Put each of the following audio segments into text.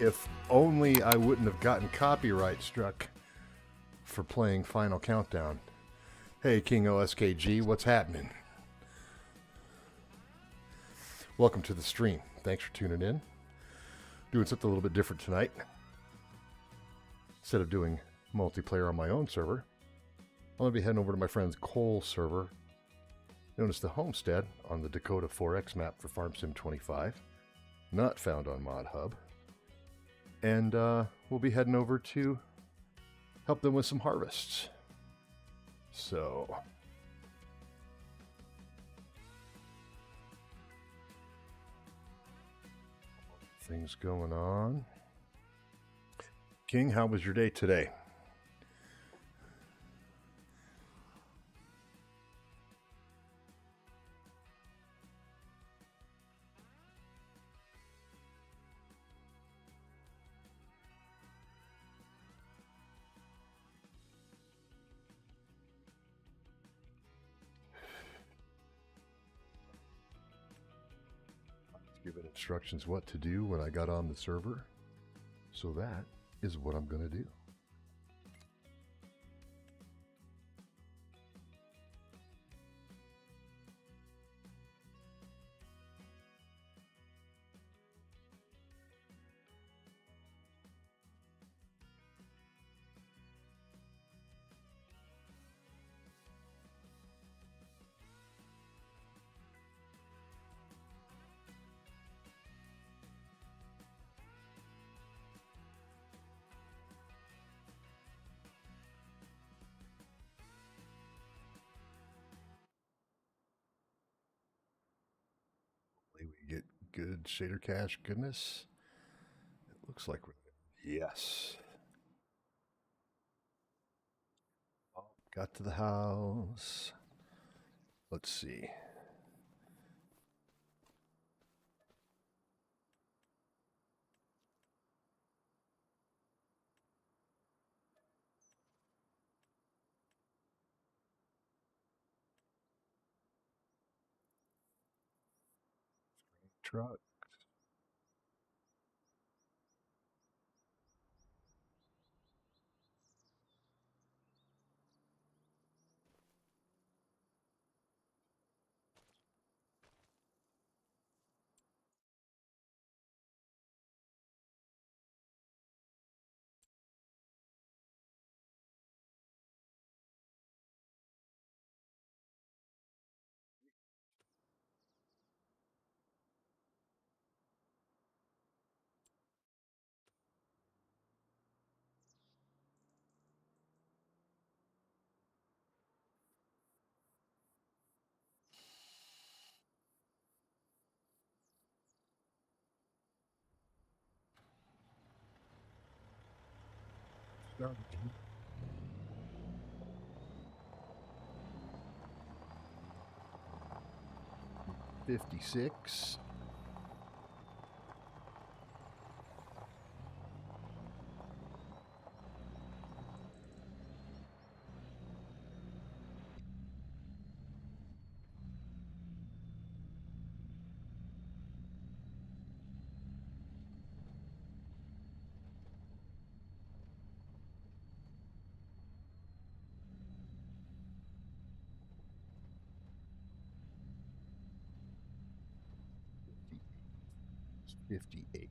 If only I wouldn't have gotten copyright struck for playing Final Countdown. Hey, King OSKG, what's happening? Welcome to the stream. Thanks for tuning in. Doing something a little bit different tonight. Instead of doing multiplayer on my own server, I'm going to be heading over to my friend's Cole server, known as the Homestead, on the Dakota 4X map for Farm Sim 25, not found on Mod Hub. And we'll be heading over to help them with some harvests. So, things going on. King, how was your day today? Given instructions what to do when I got on the server, so that is what I'm going to do. We get good shader cache goodness. It looks like yes. Got to the house. Let's see. Truck. Started. 56. $58.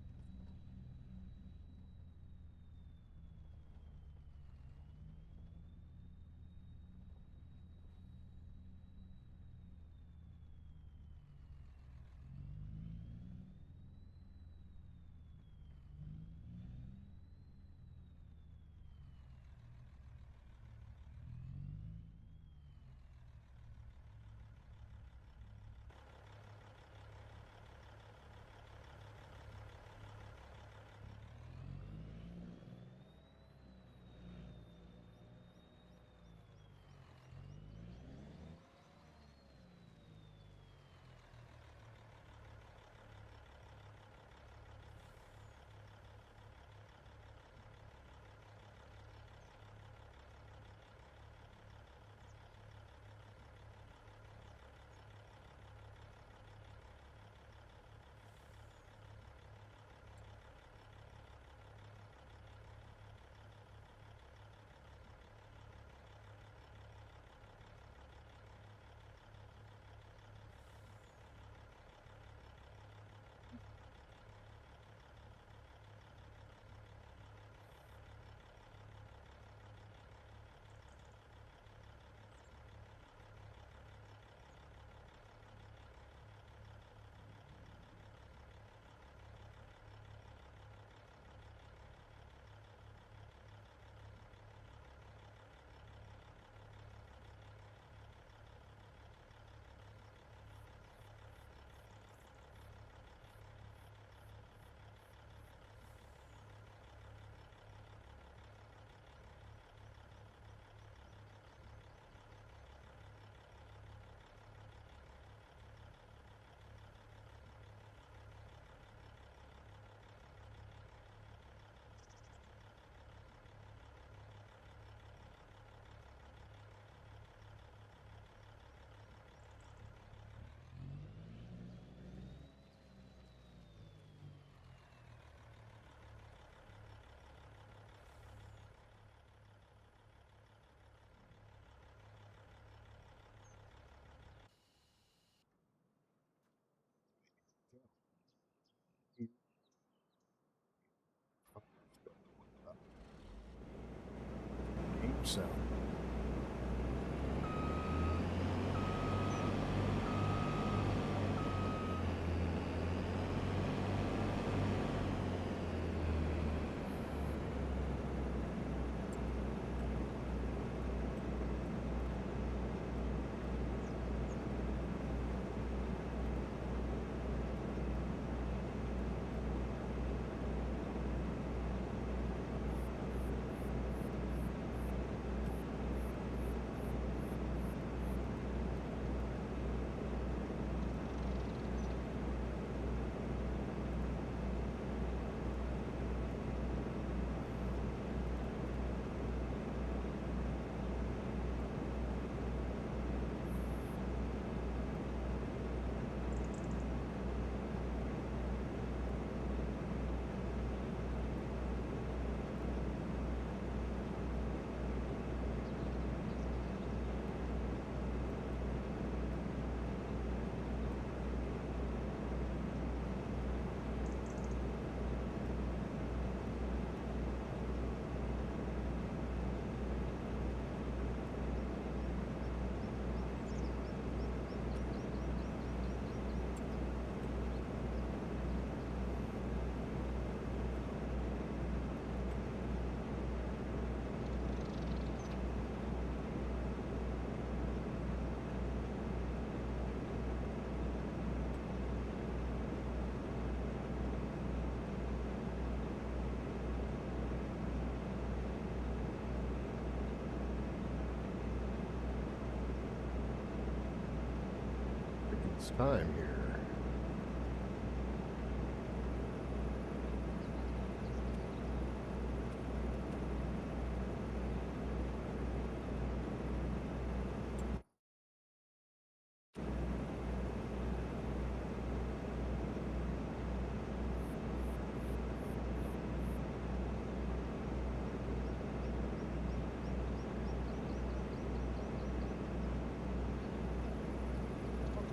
It's time here.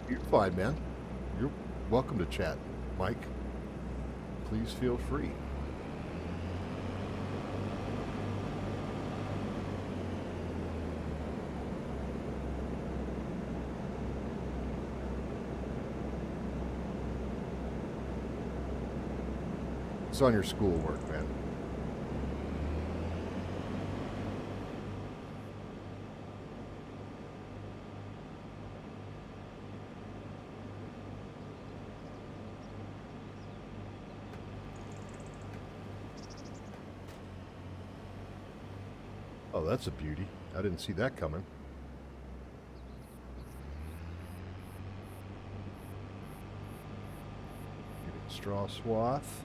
You're fine, man. You're welcome to chat, Mike. Please feel free. It's on your schoolwork, man. Oh, that's a beauty. I didn't see that coming. Straw swath.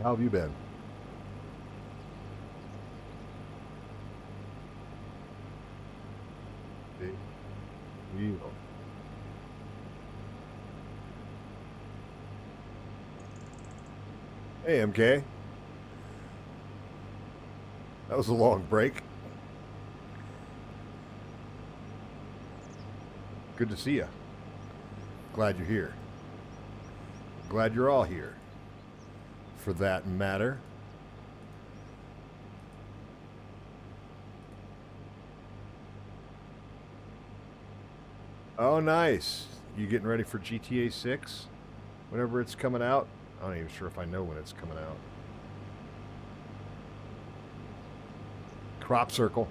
How have you been? Big deal. Hey, MK. That was a long break. Good to see you. Glad you're here. Glad you're all here. For that matter. Oh, nice. You getting ready for GTA 6? Whenever it's coming out? I'm not even sure if I know when it's coming out. Crop circle.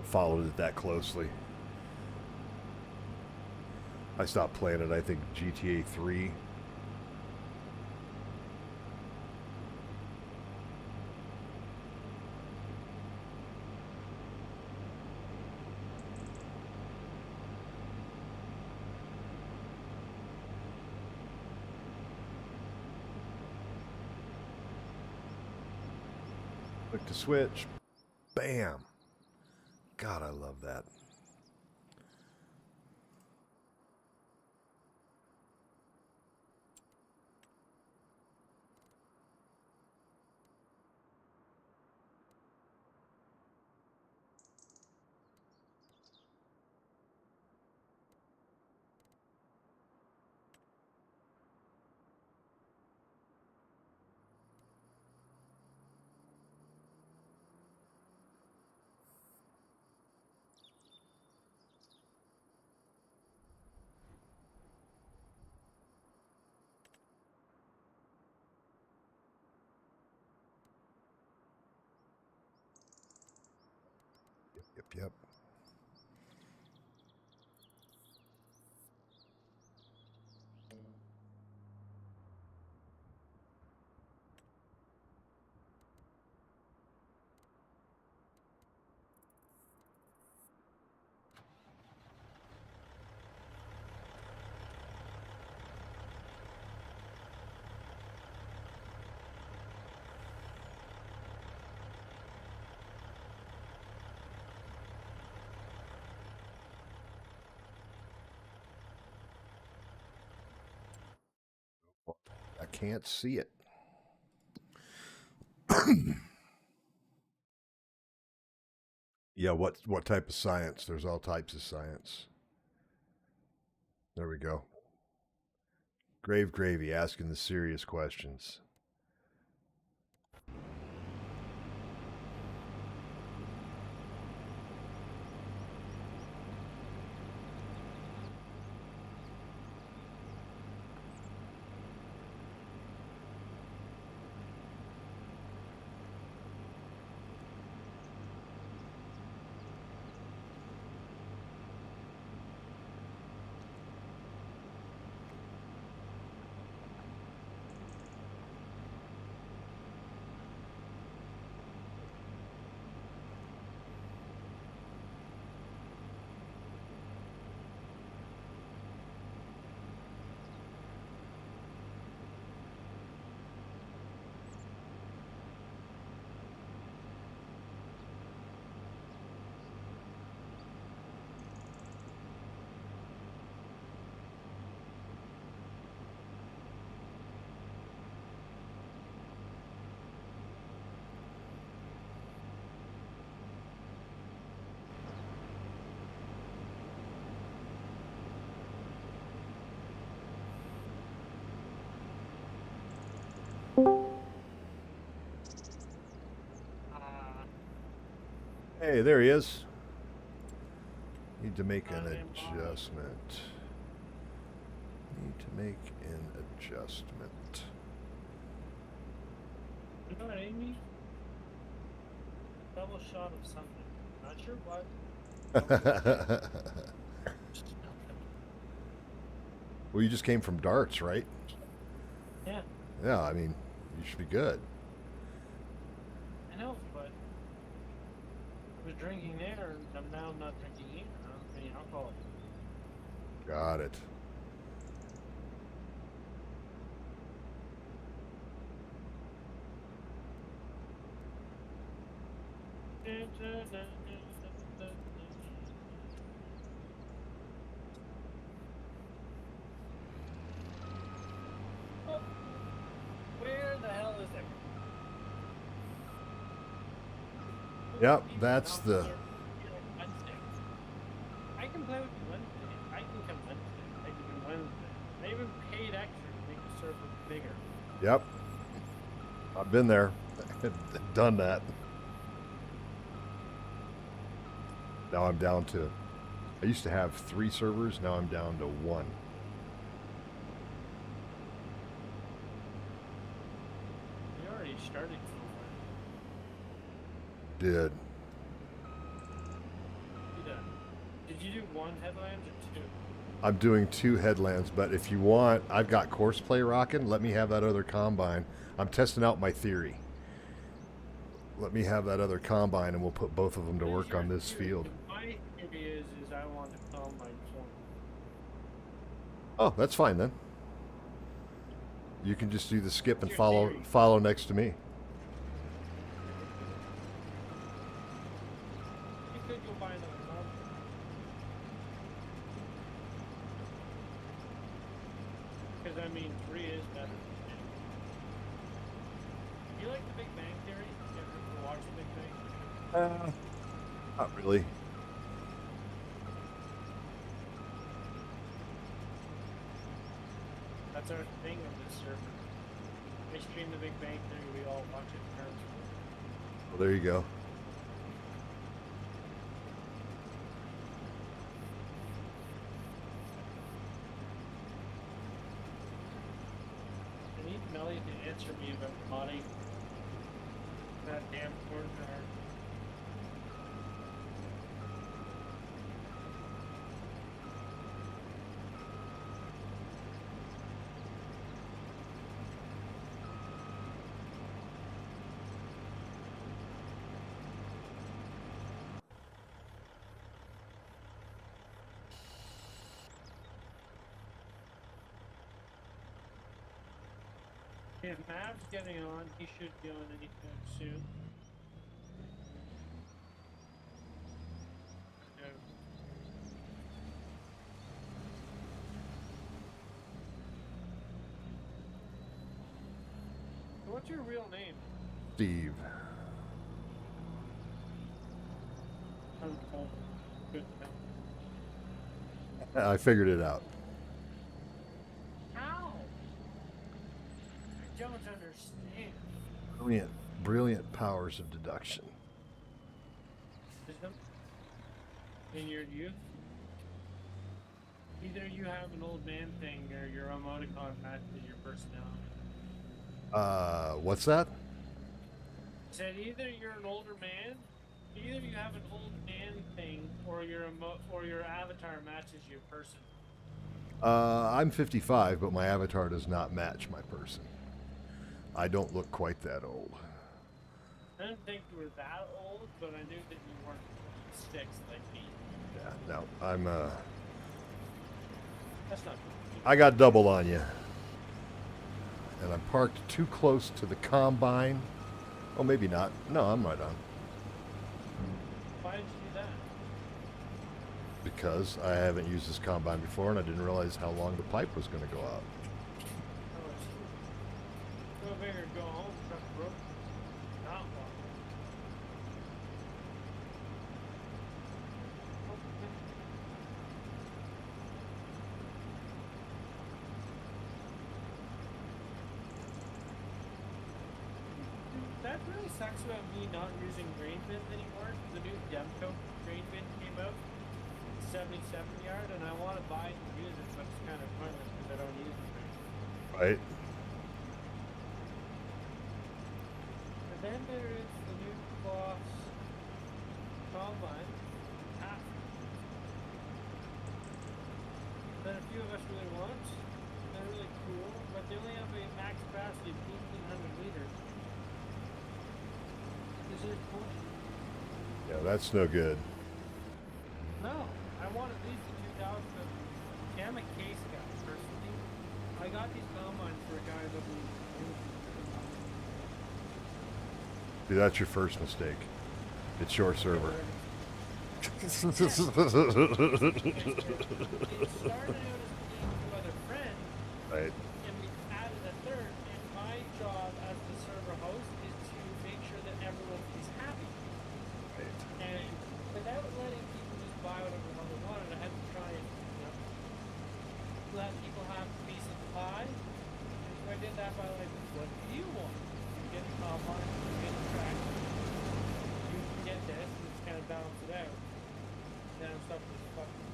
Followed it that closely. I stopped playing it, I think, GTA 3. Click to switch. Bam. God, I love that. Yep. can't see it. Yeah, what type of science? There's all types of science. There we go. Grave Gravy asking the serious questions. Hey, there he is. Need to make an adjustment. Need to make an adjustment. You know what I mean? Double shot of something. Not sure what. Well, you just came from darts, right? Yeah, Yeah, I mean, you should be good. I know, but I was drinking there, and I'm now not drinking here. I don't have any alcohol. Got it. Oh, where the hell is it? Yep, that's the... Wednesday. I can play with you Wednesday. I can come Wednesday. I can do Wednesday. They even paid extra to make the server bigger. Yep. I've been there. Done that. Now I'm down to... I used to have 3 servers. Now I'm down to 1. We already started. Did. Did you do 1 headlands or 2? I'm doing 2 headlands, but if you want, I've got course play rocking. Let me have that other combine. I'm testing out my theory. Let me have that other combine, and we'll put both of them to work on this field. My theory is I want to combine 20. Oh, that's fine then. You can just do the skip and follow next to me. You could go buy another combine. Because I mean, 3 is better. Do you like the Big Bang Theory? You ever watch the Big Bang? Not really. That's our thing on this server. We stream the Big Bang Theory, we all watch it in turns. Well, there you go. I need Melly to answer me about modding that damn cord drive. If Mav's getting on, he should be on anytime soon. What's your real name? Steve. Good to know. I figured it out. How? I don't understand. Brilliant, brilliant powers of deduction. Wisdom? In your youth? Either you have an old man thing or your emoticon matches your personality. What's that? I said either you're an older man, either you have an old man thing, or your avatar matches your person. I'm 55, but my avatar does not match my person. I don't look quite that old. I didn't think you were that old, but I knew that you weren't 26 like me. Yeah, no, I'm That's not good. I got double on you. And I'm parked too close to the combine. Oh, maybe not. No, I'm right on. Why did you do that? Because I haven't used this combine before and I didn't realize how long the pipe was going to go out. Oh, it's true. Go bigger, go home, truck broke. Not one. That really sucks about me not using grain bins anymore. The new Demco grain bin came out, 77 yard, and I want to buy and use it, but it's kind of pointless because I don't use it. Right? And then there is the new Boss combine, half. That a few of us really want. They're really cool, but they only have a max capacity of 1,800 liters. Is it cool? Yeah, that's no good. No, I want at least a 2,000. See, I'm a case guy, personally. I got these combines for a guy that we. See, that's your first mistake. It's your server. It started out as being two other friends, Right? and we added a third, and my job as the server host is to make sure that everyone is happy. Right. And without letting people just buy whatever the hell they wanted, I had to try and let people have a piece of the pie. And so I did that by like, what do you want? You get the combine, you get the tractor, you can get this, and just kind of balance it out. Then I'm stuck with fucking.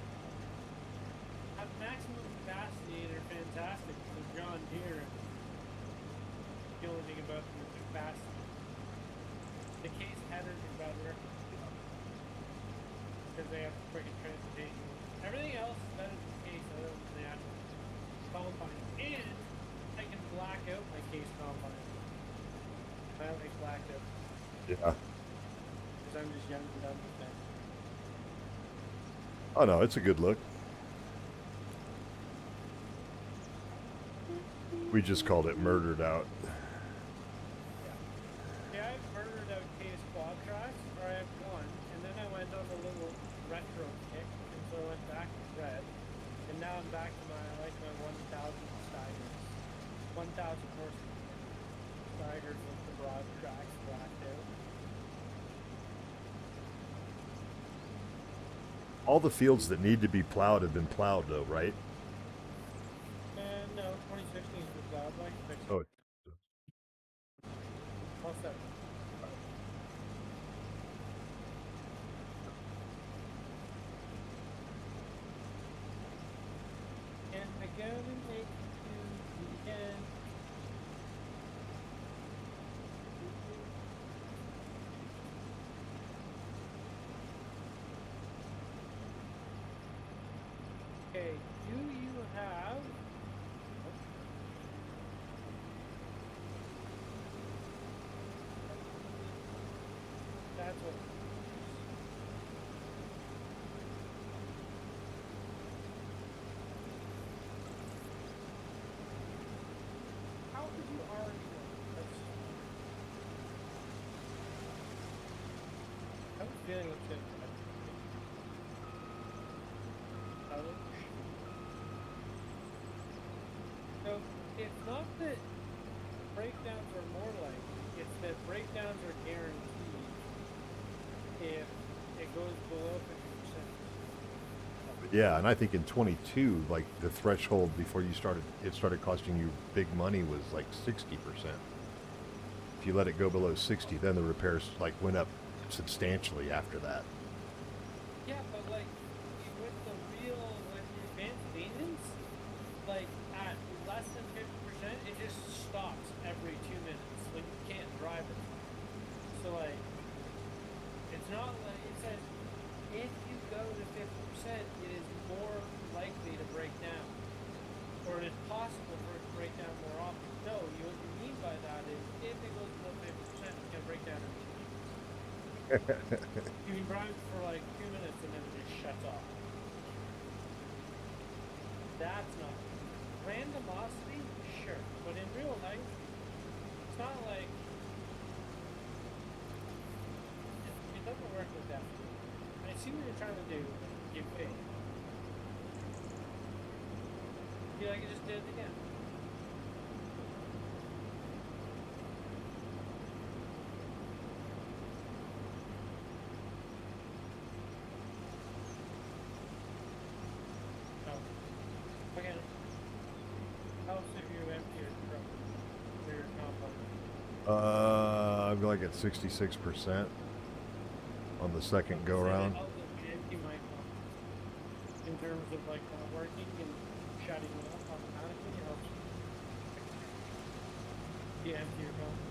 At maximum capacity, they're fantastic. The John Deere, and the only thing about them is the capacity. The case headers are better because they have freaking transportation. Everything else is better than the case other than the actual combine. And I can black out my case combine. I like blacked out Yeah. because I'm just young and dumb with that. Oh no, it's a good look. We just called it murdered out. Yeah, I've murdered out case quad tracks, or I have one, and then I went on a little retro kick, and so I went back to red, and now I'm back to my 1,000 Steigers. 1,000 horse Steigers with the broad tracks blacked out. All the fields that need to be plowed have been plowed though, right? And no, 2016 was loud like fixed. Oh, All set. And I go and make it again. Okay, do you have that's what how could you already know? I have a feeling it's good. So it's not that breakdowns are more like, it's that breakdowns are guaranteed if it goes below 50%. Yeah, and I think in 22, like the threshold before it started costing you big money was like 60%. If you let it go below 60, then the repairs like went up substantially after that. Yeah, but like with the real, with the advanced maintenance, like at less than 50%, it just stops every 2 minutes. Like you can't drive it. So like, it's not like it says if you go to 50%, it is more likely to break down, or it is possible for it to break down more often. No, what you mean by that is if it goes below 50%, it's gonna break down every 2 minutes. You can drive for like 2 minutes and then it just shuts off. That's not randomosity, sure, but in real life, it's not like it doesn't work with that. I see what you're trying to do. You wait. Feel like you just did it again. No. Again. How else if you empty your truck or your compost? I'm like at 66% on the second go round. Empty my compost. In terms of like working and shutting it off automatically, it helps. You empty your compost.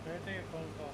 I'm gonna take a phone call.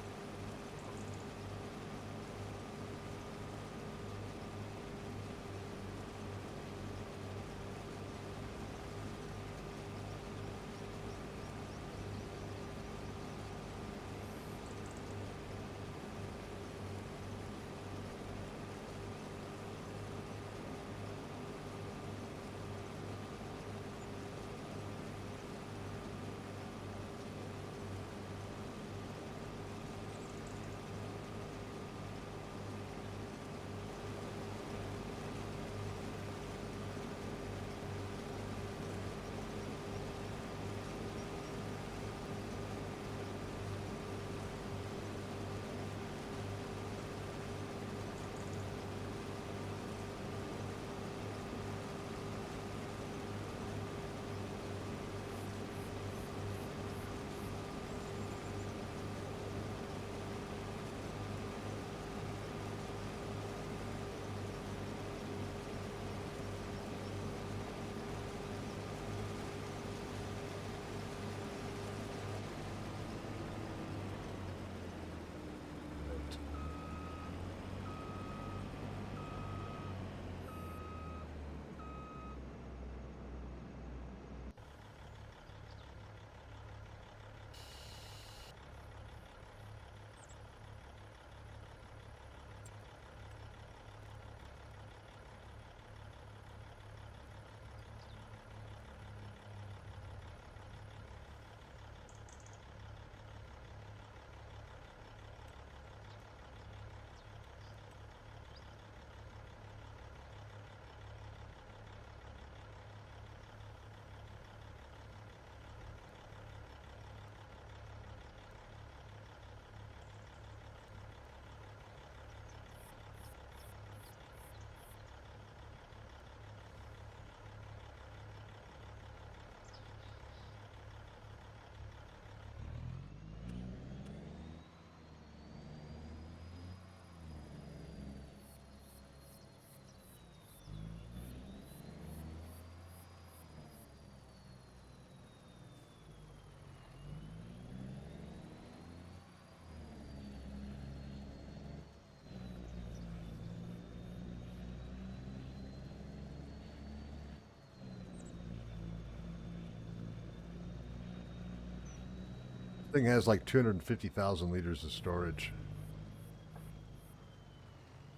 Thing has like 250,000 liters of storage.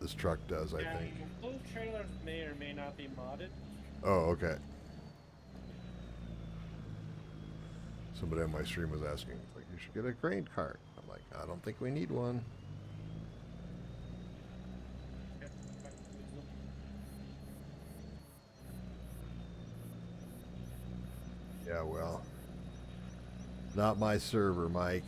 This truck does, I think. Those trailers may or may not be modded. Oh, okay. Somebody on my stream was asking, like, you should get a grain cart. I'm like, I don't think we need one. Yeah, well, not my server, Mike.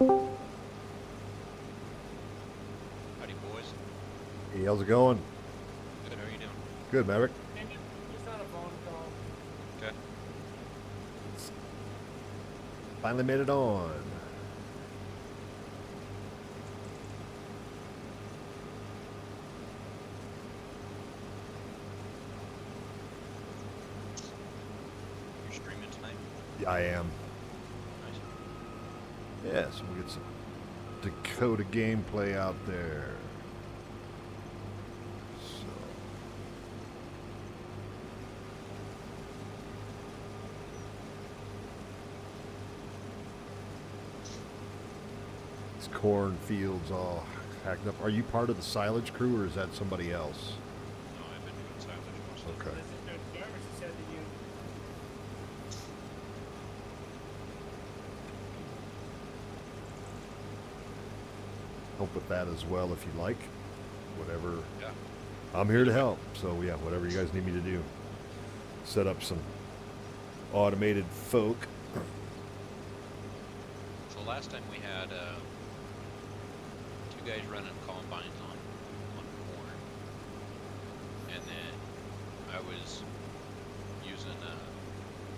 Howdy, boys. Hey, how's it going? Good, how are you doing? Good, Maverick. And just on a phone call. Okay. Finally made it on. You're streaming tonight? Yeah, I am. Nice. Yeah, so we'll get some Dakota gameplay out there. So. These cornfields all hacked up. Are you part of the silage crew or is that somebody else? No, I've been doing silage most of the Okay. This is the Jarvis who said that you. Help with that as well if you like. Whatever. Yeah. I'm here to help. So yeah, whatever you guys need me to do. Set up some automated folk. So last time we had two guys running combines on corn, and then I was using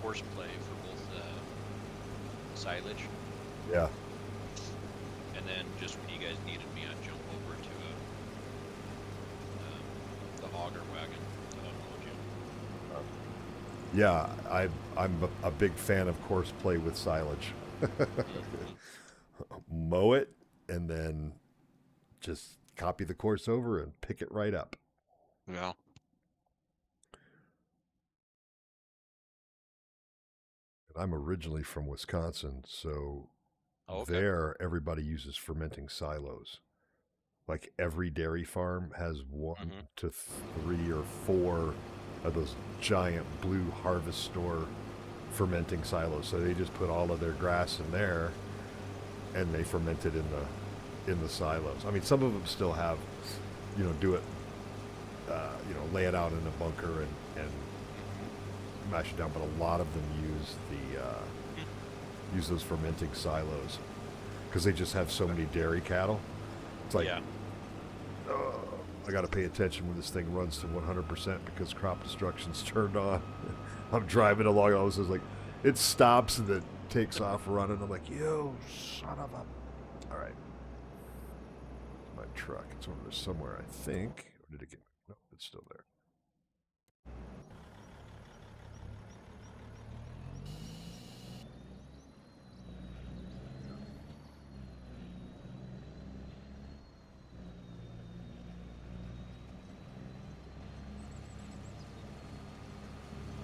horseplay for both silage, Yeah. and then just when you guys needed me, I'd jump over to the auger wagon to unload you. Yeah, I'm a big fan of course play with silage. Mow it and then just copy the course over and pick it right up. Yeah. I'm originally from Wisconsin, so Oh, okay. there everybody uses fermenting silos. Like every dairy farm has one Mhm. to 3 or 4 of those giant blue harvest store fermenting silos. So they just put all of their grass in there and they ferment it in the silos. I mean, some of them still have, do it, lay it out in a bunker and mash it down. But a lot of them use those fermenting silos because they just have so many dairy cattle. It's like, Yeah. I got to pay attention when this thing runs to 100% because crop destruction's turned on. I'm driving along, all of a sudden, like, it stops and then takes off running. I'm like, you son of a. All right. My truck. It's over there somewhere, I think. Or did it get. No, it's still there.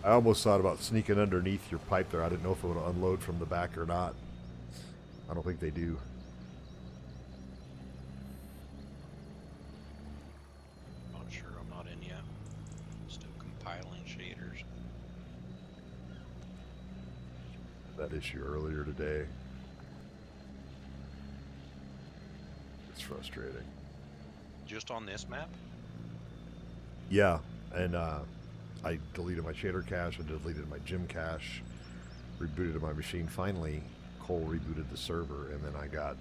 I almost thought about sneaking underneath your pipe there. I didn't know if it would unload from the back or not. I don't think they do. Not sure. I'm not in yet. Still compiling shaders. That issue earlier today. It's frustrating. Just on this map? Yeah, and I deleted my shader cache, I deleted my gym cache, rebooted my machine. Finally, Cole rebooted the server, and then I got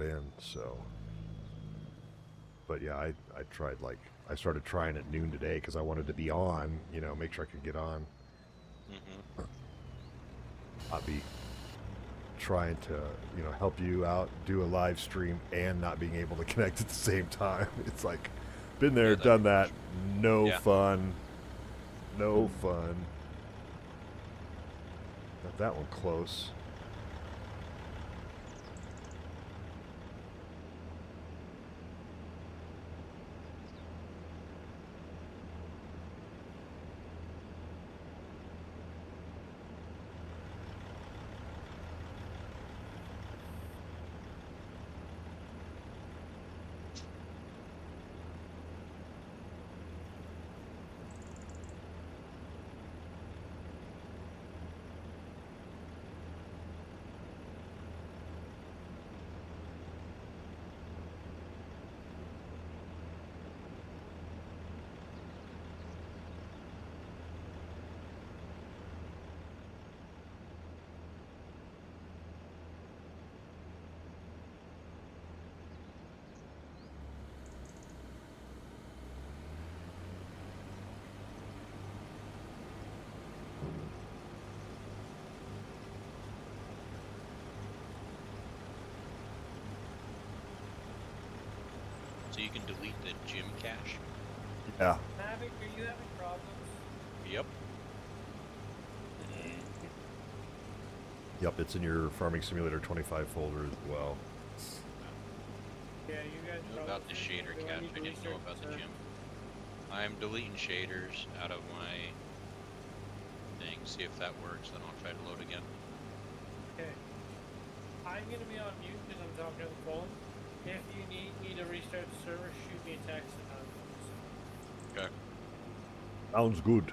in. So, but yeah, I tried I started trying at noon today because I wanted to be on, make sure I could get on. Mm-hmm. I'll be trying to, help you out, do a live stream, and not being able to connect at the same time. It's like, been there, done that. No fun. No fun. Got that one close. you can delete the gym cache? Yeah. Mavic, are you having problems? Yep. Yep, it's in your Farming Simulator 25 folder as well. Yeah, you guys I knew probably about the thinking, shader do cache. need I to didn't know restart about the server? gym. I'm deleting shaders out of my thing. See if that works. Then I'll try to load again. Okay. I'm gonna be on mute because I'm talking on the phone. If you need me to restart the server, shoot me a text and I'll. Okay. Sounds good.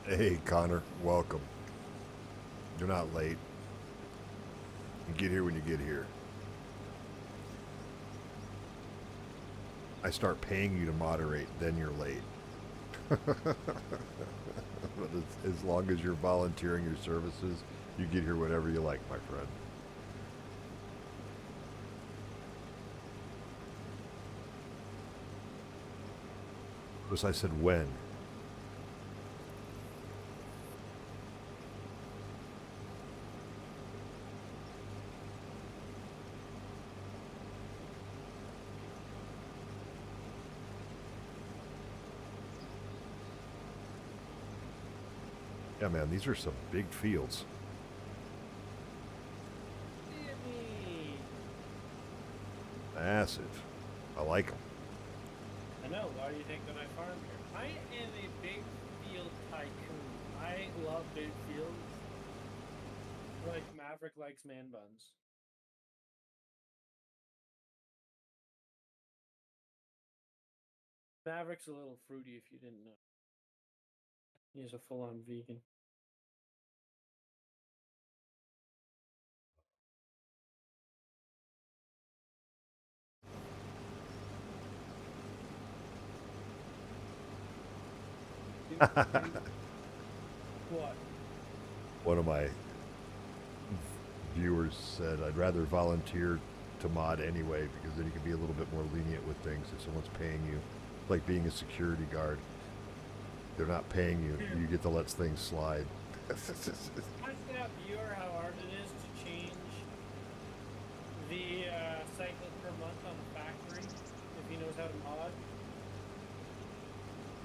Hey, Connor, welcome. You're not late. You get here when you get here. I start paying you to moderate, then you're late. But as long as you're volunteering your services, you get here whenever you like, my friend. Notice I said when. Yeah, man, these are some big fields. Jimmy! Massive. I like them. I know, why do you think that I farm here? I am a big field tycoon. I love big fields. Like Maverick likes man buns. Maverick's a little fruity if you didn't know. He's a full-on vegan. What? One of my viewers said, I'd rather volunteer to mod anyway, because then you can be a little bit more lenient with things if someone's paying you. Like being a security guard. They're not paying you. You get to let things slide. Ask that viewer how hard it is to change the cycle per month on a factory if he knows how to mod.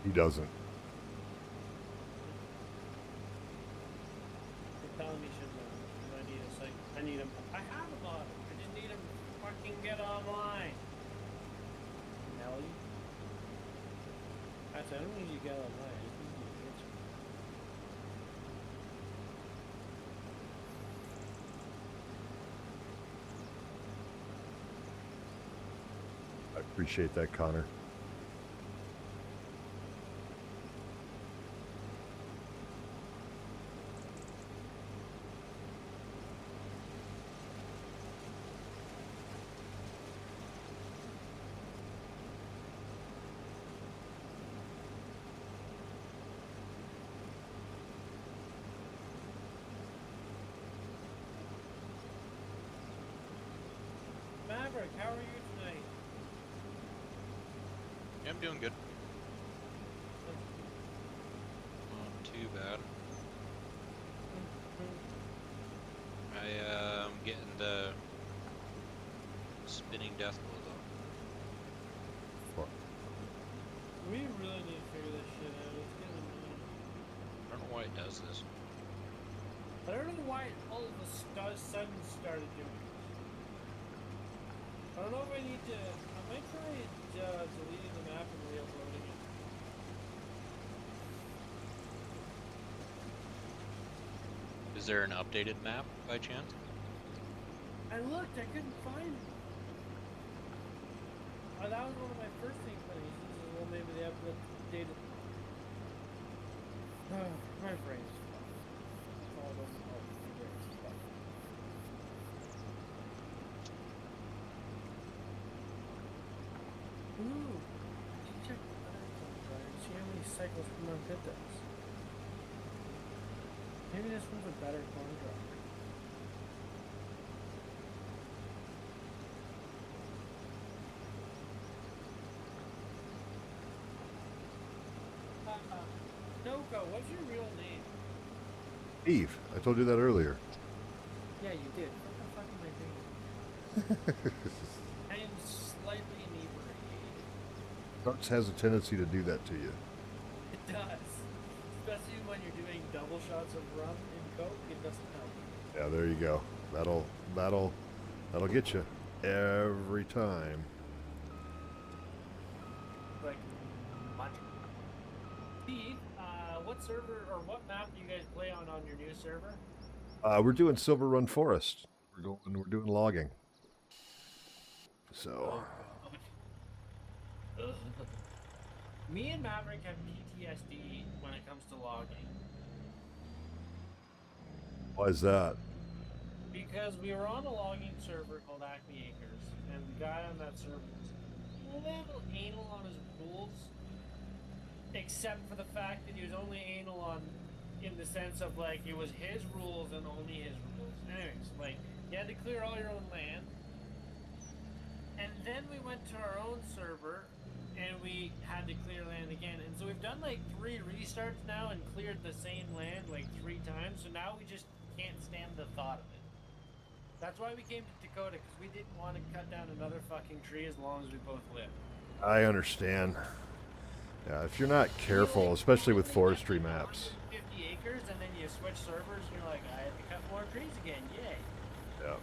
He doesn't. You're telling me should know. I need a cycle. I need him. I have a mod. I just need him to fucking get online. Nelly. I don't need you to get online. I just need you to get you. I appreciate that, Connor. Maverick, how are you tonight? Yeah, I'm doing good. Not too bad. I'm getting the spinning death blow though. Fuck. We really need to figure this shit out. It's getting annoying. I don't know why it does this. I don't know why it all of a sudden started doing it. I don't know if I need to. I might try deleting the map and re-uploading it. Is there an updated map by chance? I looked, I couldn't find it. That was one of my first inclinations. Well, maybe they updated. My brain's fucked. All those my brain's fucked. Ooh, you check the weather and see how many cycles per month it does. Maybe this one's a better corn drop. Noko, what's your real name? Eve, I told you that earlier. Yeah, you did. What the fuck am I thinking? I am slightly inebriated. Starts has a tendency to do that to you. It does. Especially when you're doing double shots of rum and coke, it doesn't help. Yeah, there you go. That'll get you every time. Like, much. Steve, what server or what map do you guys play on your new server? We're doing Silver Run Forest. We're doing logging. So. Ugh. Me and Maverick have PTSD when it comes to logging. Why is that? Because we were on a logging server called Acme Acres, and the guy on that server was a little anal on his rules, except for the fact that he was only anal on, in the sense of like it was his rules and only his rules. Anyways, like you had to clear all your own land, and then we went to our own server, and we had to clear land again. And so we've done like 3 restarts now and cleared the same land like 3 times. So now we just can't stand the thought of it. That's why we came to Dakota, because we didn't want to cut down another fucking tree as long as we both live. I understand. Yeah, if you're not careful, especially with forestry maps. 50 acres, and then you switch servers, and you're like, I have to cut more trees again. Yay. Yeah.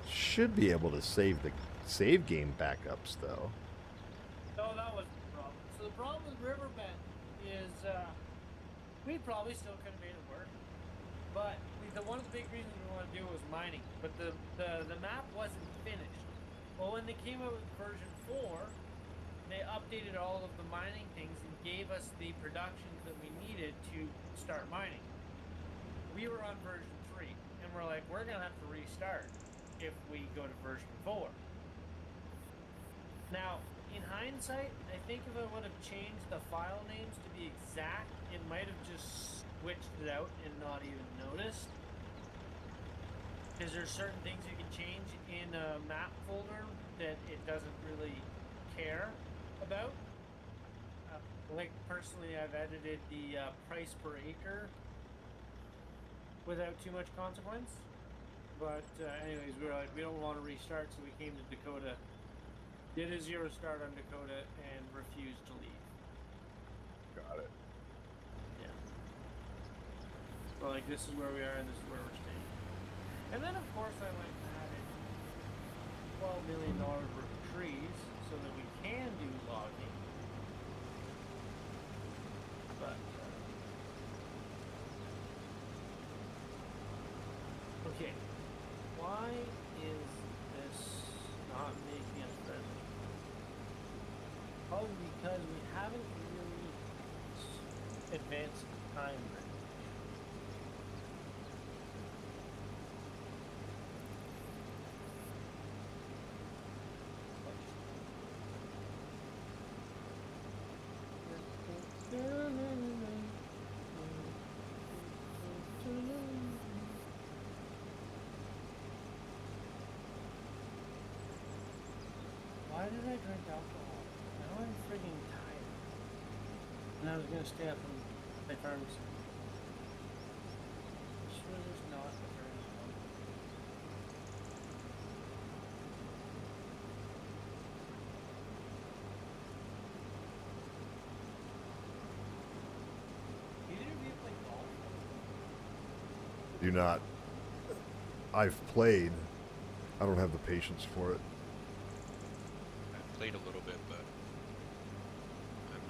Should be able to save the save game backups though. No, that was the problem. So the problem with Riverbend is we probably still could have made it work. But one of the big reasons we want to do was mining. But the map wasn't finished. Well, when they came out with version 4, they updated all of the mining things and gave us the productions that we needed to start mining. We were on version 3, and we're like, we're going to have to restart if we go to version 4. Now, in hindsight, I think if I would have changed the file names to be exact, it might have just switched it out and not even noticed. Because there's certain things you can change in a map folder that it doesn't really care about. Like personally, I've edited the price per acre without too much consequence. But anyways, we were like, we don't want to restart, so we came to Dakota, did a 0 start on Dakota, and refused to leave. Got it. Yeah. So like, this is where we are, and this is where we're staying. And then, of course, I went and added $12 million worth of trees so that we can do logging. But, okay. Why is this not making us friendly? Probably because we haven't really advanced time range. Why did I drink alcohol? Now I'm freaking tired. And I was gonna stay up and play pharmacy. This was just not a very fun. Either of you play golf? Do not. I've played. I don't have the patience for it. I've played a little bit, but I'm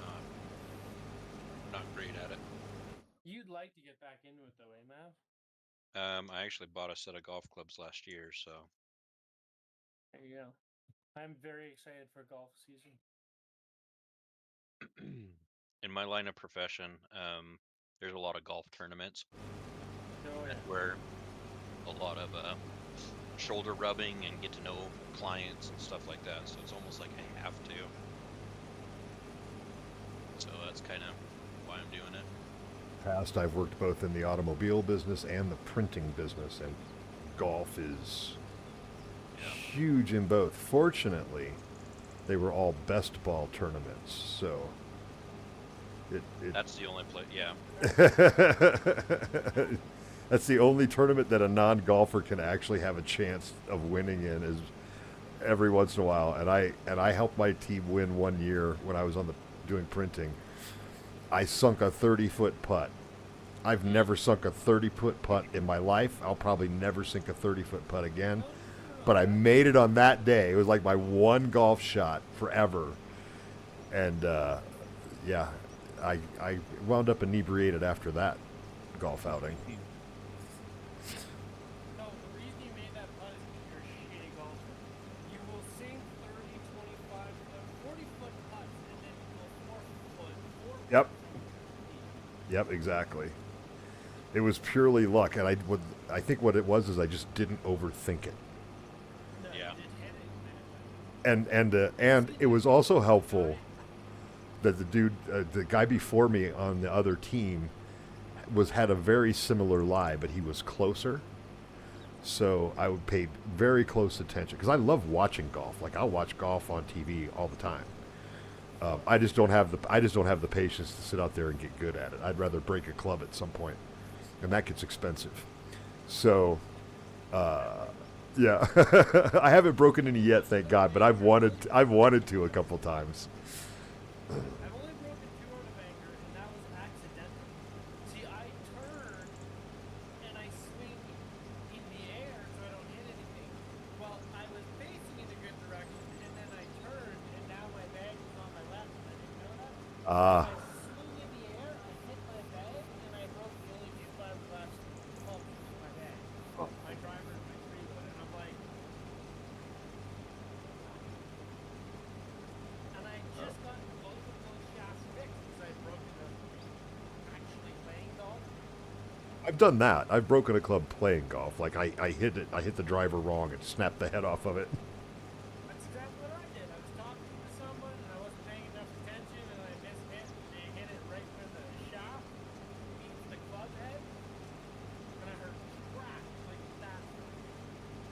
not great at it. You'd like to get back into it though, eh, Mav? I actually bought a set of golf clubs last year, so There you go. I'm very excited for golf season. in my line of profession, there's a lot of golf tournaments Oh yeah. where a lot of shoulder rubbing and get to know clients and stuff like that. So it's almost like I have to. So that's kind of why I'm doing it. Past, I've worked both in the automobile business and the printing business, and golf is huge in both. Fortunately, they were all best ball tournaments, so That's the only play. Yeah. That's the only tournament that a non-golfer can actually have a chance of winning in, is every once in a while. And I helped my team win one year when I was doing printing. I sunk a 30-foot putt. I've never sunk a 30-foot putt in my life. I'll probably never sink a 30-foot putt again. But I made it on that day. It was like my one golf shot forever. And yeah, I wound up inebriated after that golf outing. No, the reason you made that putt is because you're a shitty golfer. You will sink 30, 25, 40-foot putts, and then you will 4-foot, 4 Yep. putts. Yep, exactly. It was purely luck, and I think what it was is I just didn't overthink it. No, Yeah. you just hit it, man. And it was also helpful that the guy before me on the other team had a very similar lie, but he was closer. So I would pay very close attention because I love watching golf. Like, I'll watch golf on TV all the time. I just don't have the patience to sit out there and get good at it. I'd rather break a club at some point, and that gets expensive. So, yeah, I haven't broken any yet, thank God. But I've wanted to a couple times. I've only broken 2 out of anger, and that was accidental. See, I turn and I swing in the air so I don't hit anything. Well, I was facing in a good direction, and then I turned, and now my bag was on my left, and I didn't know that. Ah. I swung in the air, I hit my bag, and I broke the only 2 fiberglass pumps in my bag. My driver and my 3-wood, and I'm like... And I just got both of those shafts fixed because I'd broken them actually playing golf. I've done that. I've broken a club playing golf. Like, I hit the driver wrong and snapped the head off of it. That's exactly what I did. I was talking to someone and I wasn't paying enough attention and I missed it and they hit it right where the shaft meets the club head. And I heard crack like that.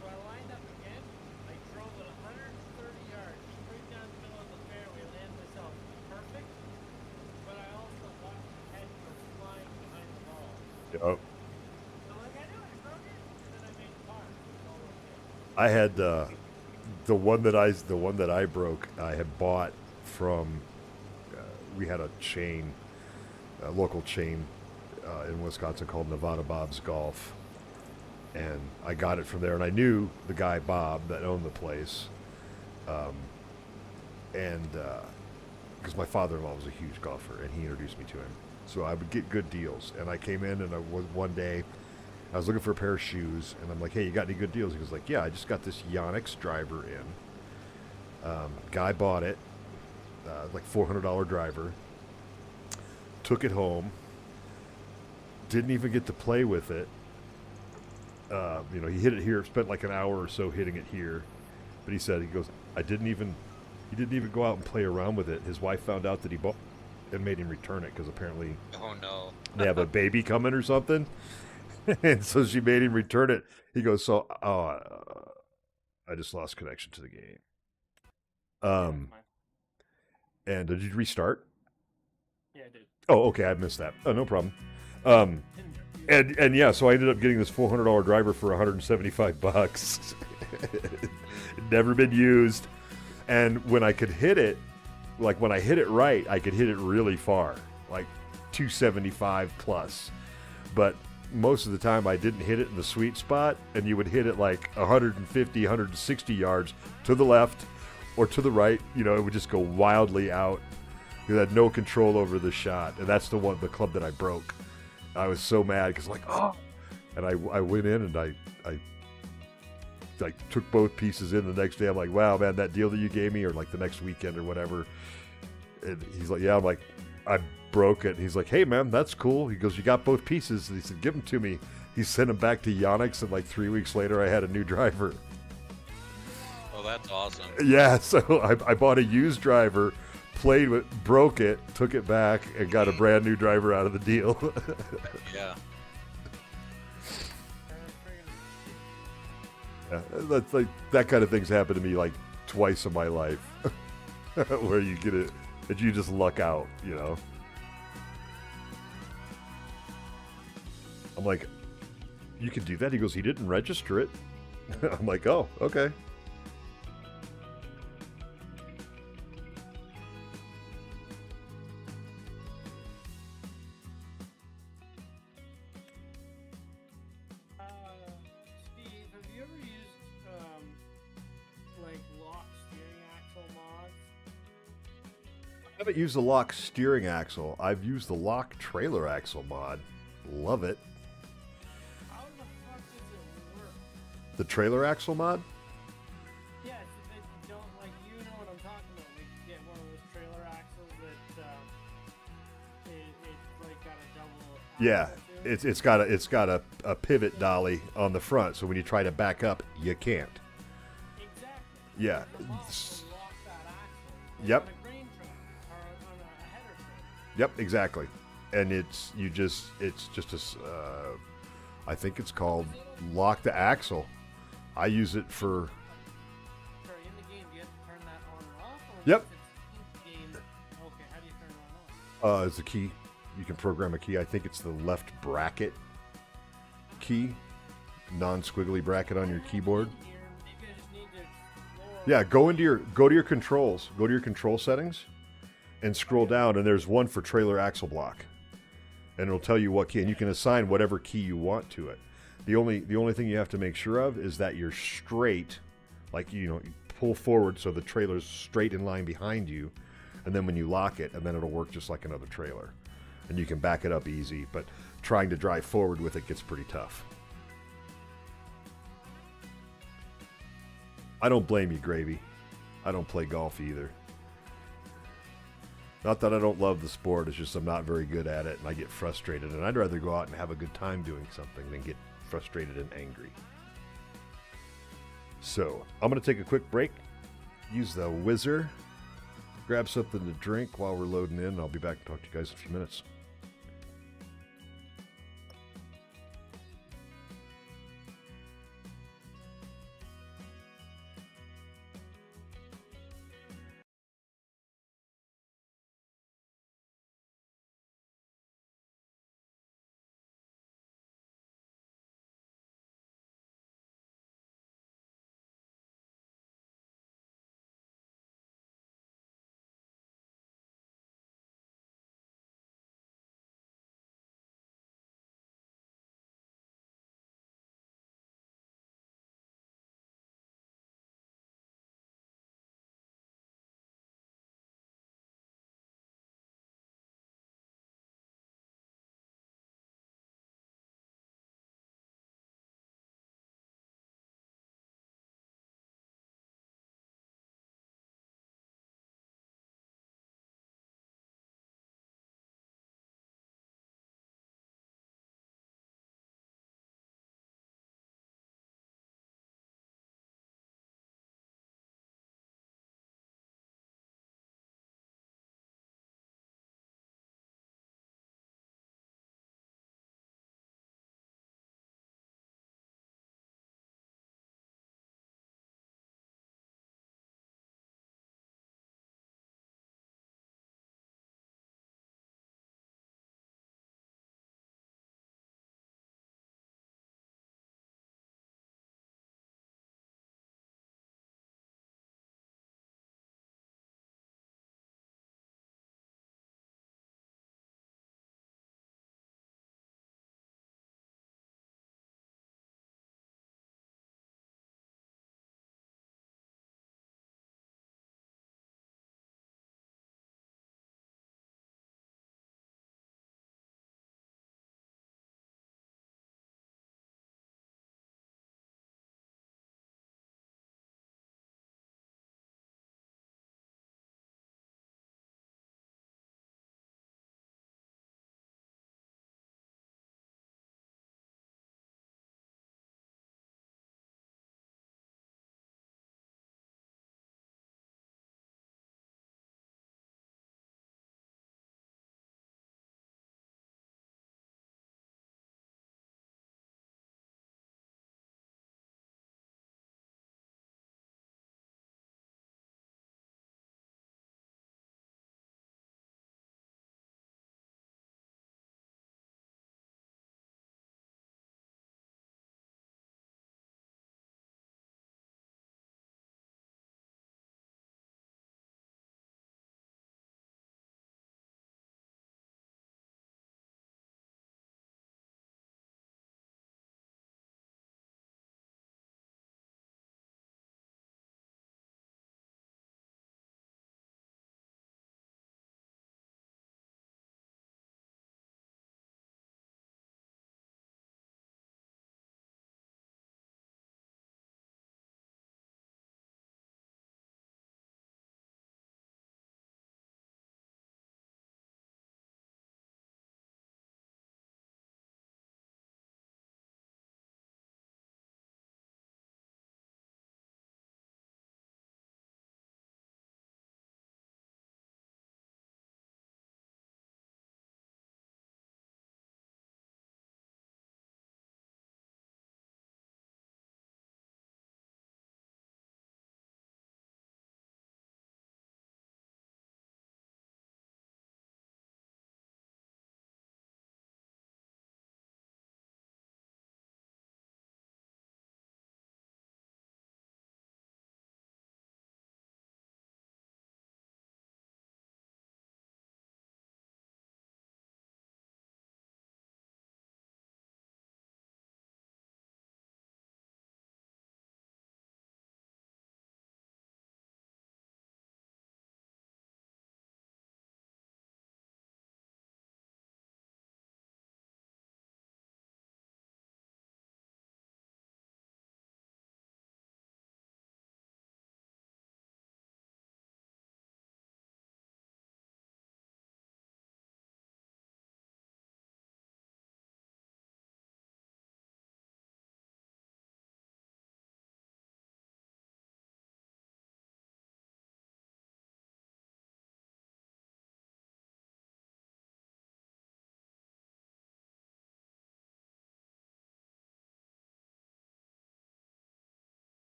So I lined up again. I drove it 130 yards straight down the middle of the fairway, landed myself perfect. But I also watched the head go flying behind the ball. Yep. So like I knew I broke it, and then I made the par. So it was all okay. I had the one that I broke. I had bought from. We had a chain, a local chain in Wisconsin called Nevada Bob's Golf, and I got it from there. And I knew the guy Bob that owned the place, and because my father-in-law was a huge golfer, and he introduced me to him, so I would get good deals. And I came in, and one day I was looking for a pair of shoes, and I'm like, "Hey, you got any good deals?" He was like, "Yeah, I just got this Yonex driver in." Guy bought it, like $400 driver. Took it home. Didn't even get to play with it. He hit it here. Spent like an hour or so hitting it here, but he goes, he didn't even go out and play around with it. His wife found out that he bought it and made him return it because apparently Oh no. they have a baby coming or something. And so she made him return it. He goes, I just lost connection to the game. Um, mine. and did you restart? Yeah, I did. Oh, okay, I missed that. Oh, no problem. Um, and yeah, so I ended up getting this $400 driver for $175. Never been used. And when I could hit it, like when I hit it right, I could hit it really far, like 275 plus. But most of the time I didn't hit it in the sweet spot, and you would hit it like 150, 160 yards to the left or to the right. You know, it would just go wildly out. You had no control over the shot, and that's the club that I broke. I was so mad because like, oh, and I went in and I like took both pieces in the next day. I'm like, wow, man, that deal that you gave me, or like the next weekend or whatever. And he's like, yeah. I'm like, I broke it. And he's like, hey, man, that's cool. He goes, you got both pieces. And he said, give them to me. He sent them back to Yonex, and like 3 weeks later, I had a new driver. Oh, that's awesome. Yeah, so I bought a used driver, played with, broke it, took it back, and got a brand new driver out of the deal. Yeah. Yeah, that's like that kind of things happen to me like twice in my life, where you get it, and you just luck out, you know. I'm like, you can do that? He goes, he didn't register it. I'm like, oh, okay. Steve, have you ever used like lock steering axle mods? I haven't used the lock steering axle. I've used the lock trailer axle mod. Love it. How the fuck does it work? The trailer axle mod? Yeah, so that you don't like you know what I'm talking about. Like you get one of those trailer axles that it's like got a double. Yeah, axle to it. it's got a pivot dolly on the front, so when you try to back up, you can't. Exactly. Yeah. The mod will lock that axle. Yep. On a grain truck or on a header truck. Yep, exactly. And it's just a I think it's called lock the axle. I use it for. Sorry, in the game, do you have to turn that on and off? Or Yep. if it's in the game, okay, how do you turn it on and off? It's a key. You can program a key. I think it's the left bracket key, non-squiggly bracket on your keyboard. Here, maybe I just need to explore. Yeah, go to your controls. Go to your control settings, and scroll down. And there's one for trailer axle block, and it'll tell you what key. And you can assign whatever key you want to it. The only thing you have to make sure of is that you're straight, like you pull forward so the trailer's straight in line behind you, and then when you lock it, and then it'll work just like another trailer, and you can back it up easy. But trying to drive forward with it gets pretty tough. I don't blame you, Gravy. I don't play golf either. Not that I don't love the sport, it's just I'm not very good at it, and I get frustrated, and I'd rather go out and have a good time doing something than get frustrated and angry. So, I'm going to take a quick break, use the whizzer, grab something to drink while we're loading in, and I'll be back and talk to you guys in a few minutes.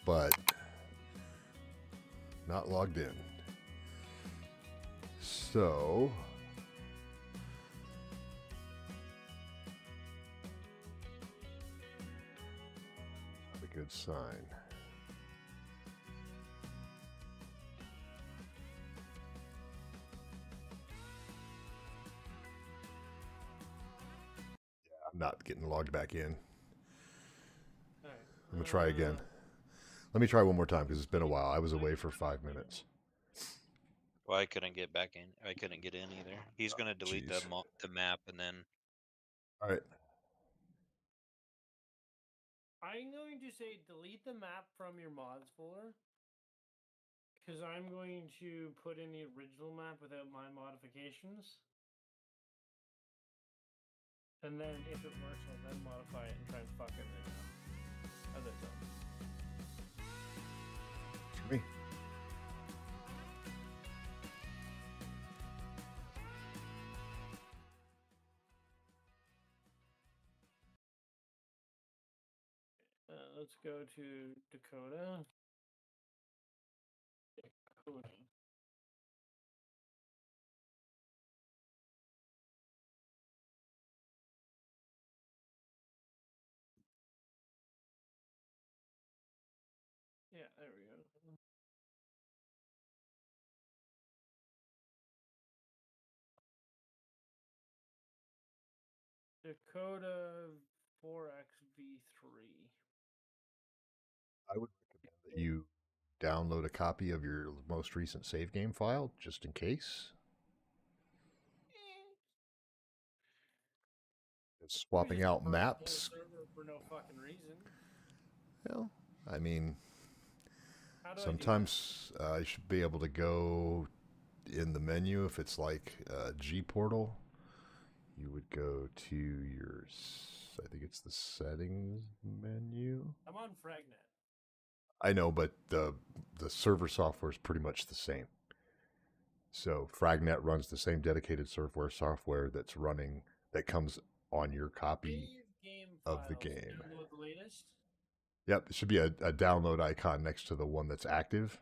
but not logged in. So not a good sign. I'm not getting logged back in. All right. I'm gonna try again. Let me try one more time because it's been a while. I was away for 5 minutes. Well, I couldn't get back in. I couldn't get in either. He's gonna delete Jeez. the map and then. All right. I'm going to say delete the map from your mods folder. Because I'm going to put in the original map without my modifications. And then if it works, I'll then modify it and try and fuck everything up. How's that sound? To me. Let's go to Dakota. Dakota. Yeah, there we go. Dakota 4XV3. I would recommend that you download a copy of your most recent save game file just in case. It's swapping Just out burn the whole maps. server for no fucking reason. Well, I mean, How do I do that? sometimes you should be able to go in the menu if it's like G Portal. You would go to your, I think it's the settings menu. I'm on Fragnet. I know, but the server software is pretty much the same. So Fragnet runs the same dedicated software that's running that comes on your copy Save game of the files. game. Download the latest. Yep, it should be a download icon next to the one that's active.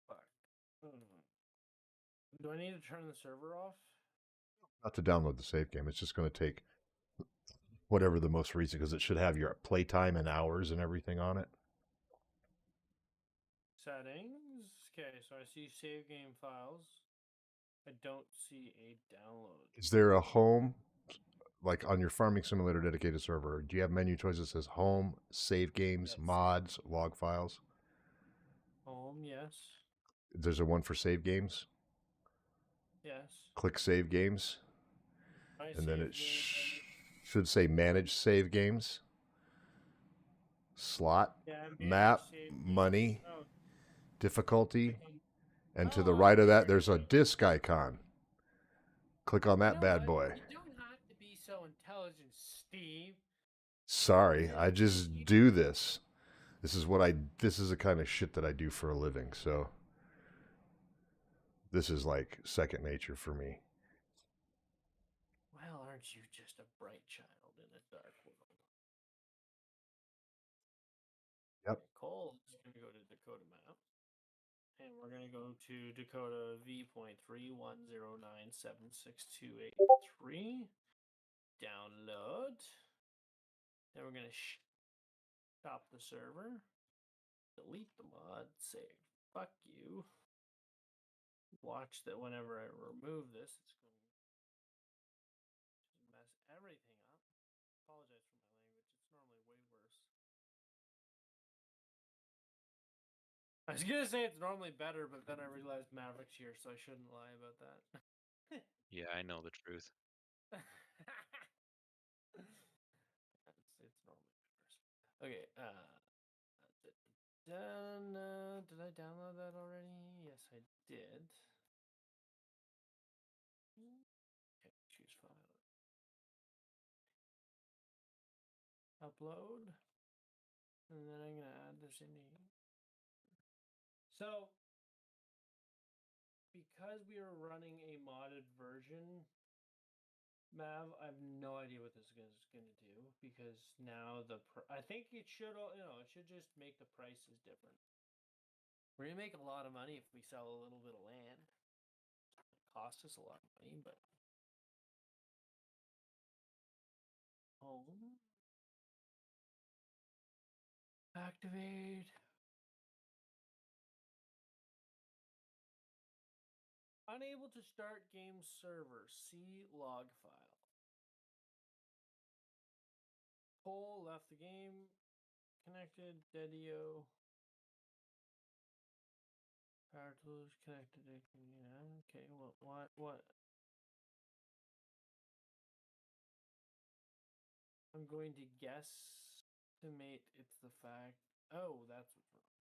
Fuck. Do I need to turn the server off? Not to download the save game. It's just going to take whatever the most recent, because it should have your playtime and hours and everything on it. Settings. Okay, so I see save game files. I don't see a download. Is there a home, like on your Farming Simulator dedicated server? Do you have menu choice that says home, save games, Yes. mods, log files? Home, yes. There's a one for save games. Yes. Click save games, I and then save it game. should say manage save games. Slot, Yeah, map, save game. money, Oh, difficulty, and to the Oh, right of that, there there's it a is. disc icon. Click on that You know bad what? boy. You don't have to be so intelligent, Steve. Sorry, I just do this. This is the kind of shit that I do for a living. So this is like second nature for me. Well, aren't you just a bright child in a dark world? Yep. Cole is going to go to Dakota map. And we're going to go to Dakota V.3109766283. Download. Then we're going to stop the server. Delete the mod. Save. Fuck you. Watch that whenever I remove this, it's going to mess everything up. Apologize for my language. It's normally way worse. I was gonna say it's normally better, but then I realized Maverick's here, so I shouldn't lie about that. Yeah, I know the truth. It's normally better. Okay, did I download that already? Yes, I did. Okay, choose file. Upload. And then I'm gonna add this in here. So, because we are running a modded version, Mav, I have no idea what this is going to do because now I think it should, it should just make the prices different. We're going to make a lot of money if we sell a little bit of land. It costs us a lot of money, but home activate. Unable to start game server. See log file. Cole left the game. Connected. Dedio. Power tools connected. Yeah. Okay. Well, what? I'm going to guesstimate it's the fact. Oh, that's what's wrong.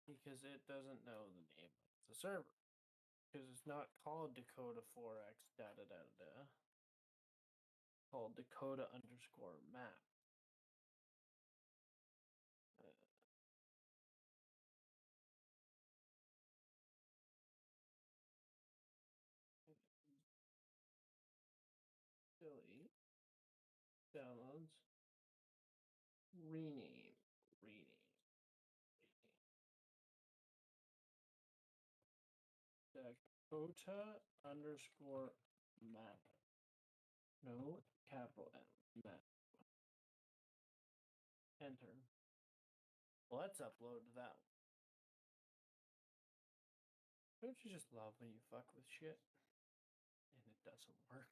Because it doesn't know the name of the server. Because it's not called Dakota 4X da da da da. Called Dakota underscore map. Delete. Downloads. Rename. Dakota underscore map. No, capital M. Map. Enter. Let's upload to that one. Don't you just love when you fuck with shit and it doesn't work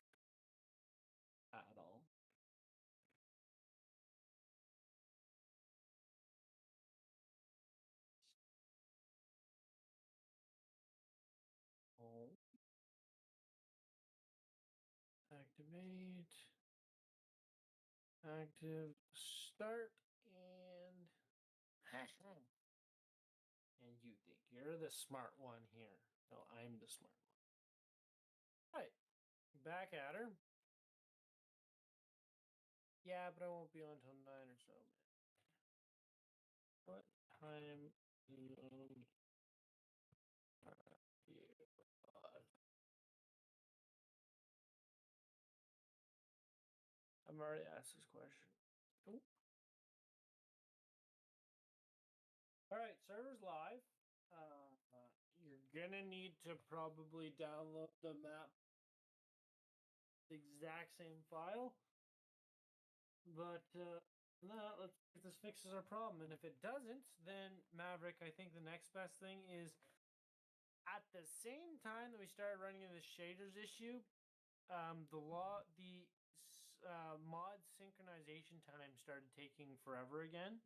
at all? Oh. Activate. Active. Start. And. And you think you're the smart one here. No, I'm the smart one. Right. Back at her. Yeah, but I won't be on till 9 or so. What time you I've already asked this question. Oh. All right, server's live. You're gonna need to probably download the map, the exact same file. But no, let's see if this fixes our problem. And if it doesn't, then Maverick, I think the next best thing is at the same time that we started running into the shaders issue, the mod synchronization time started taking forever again.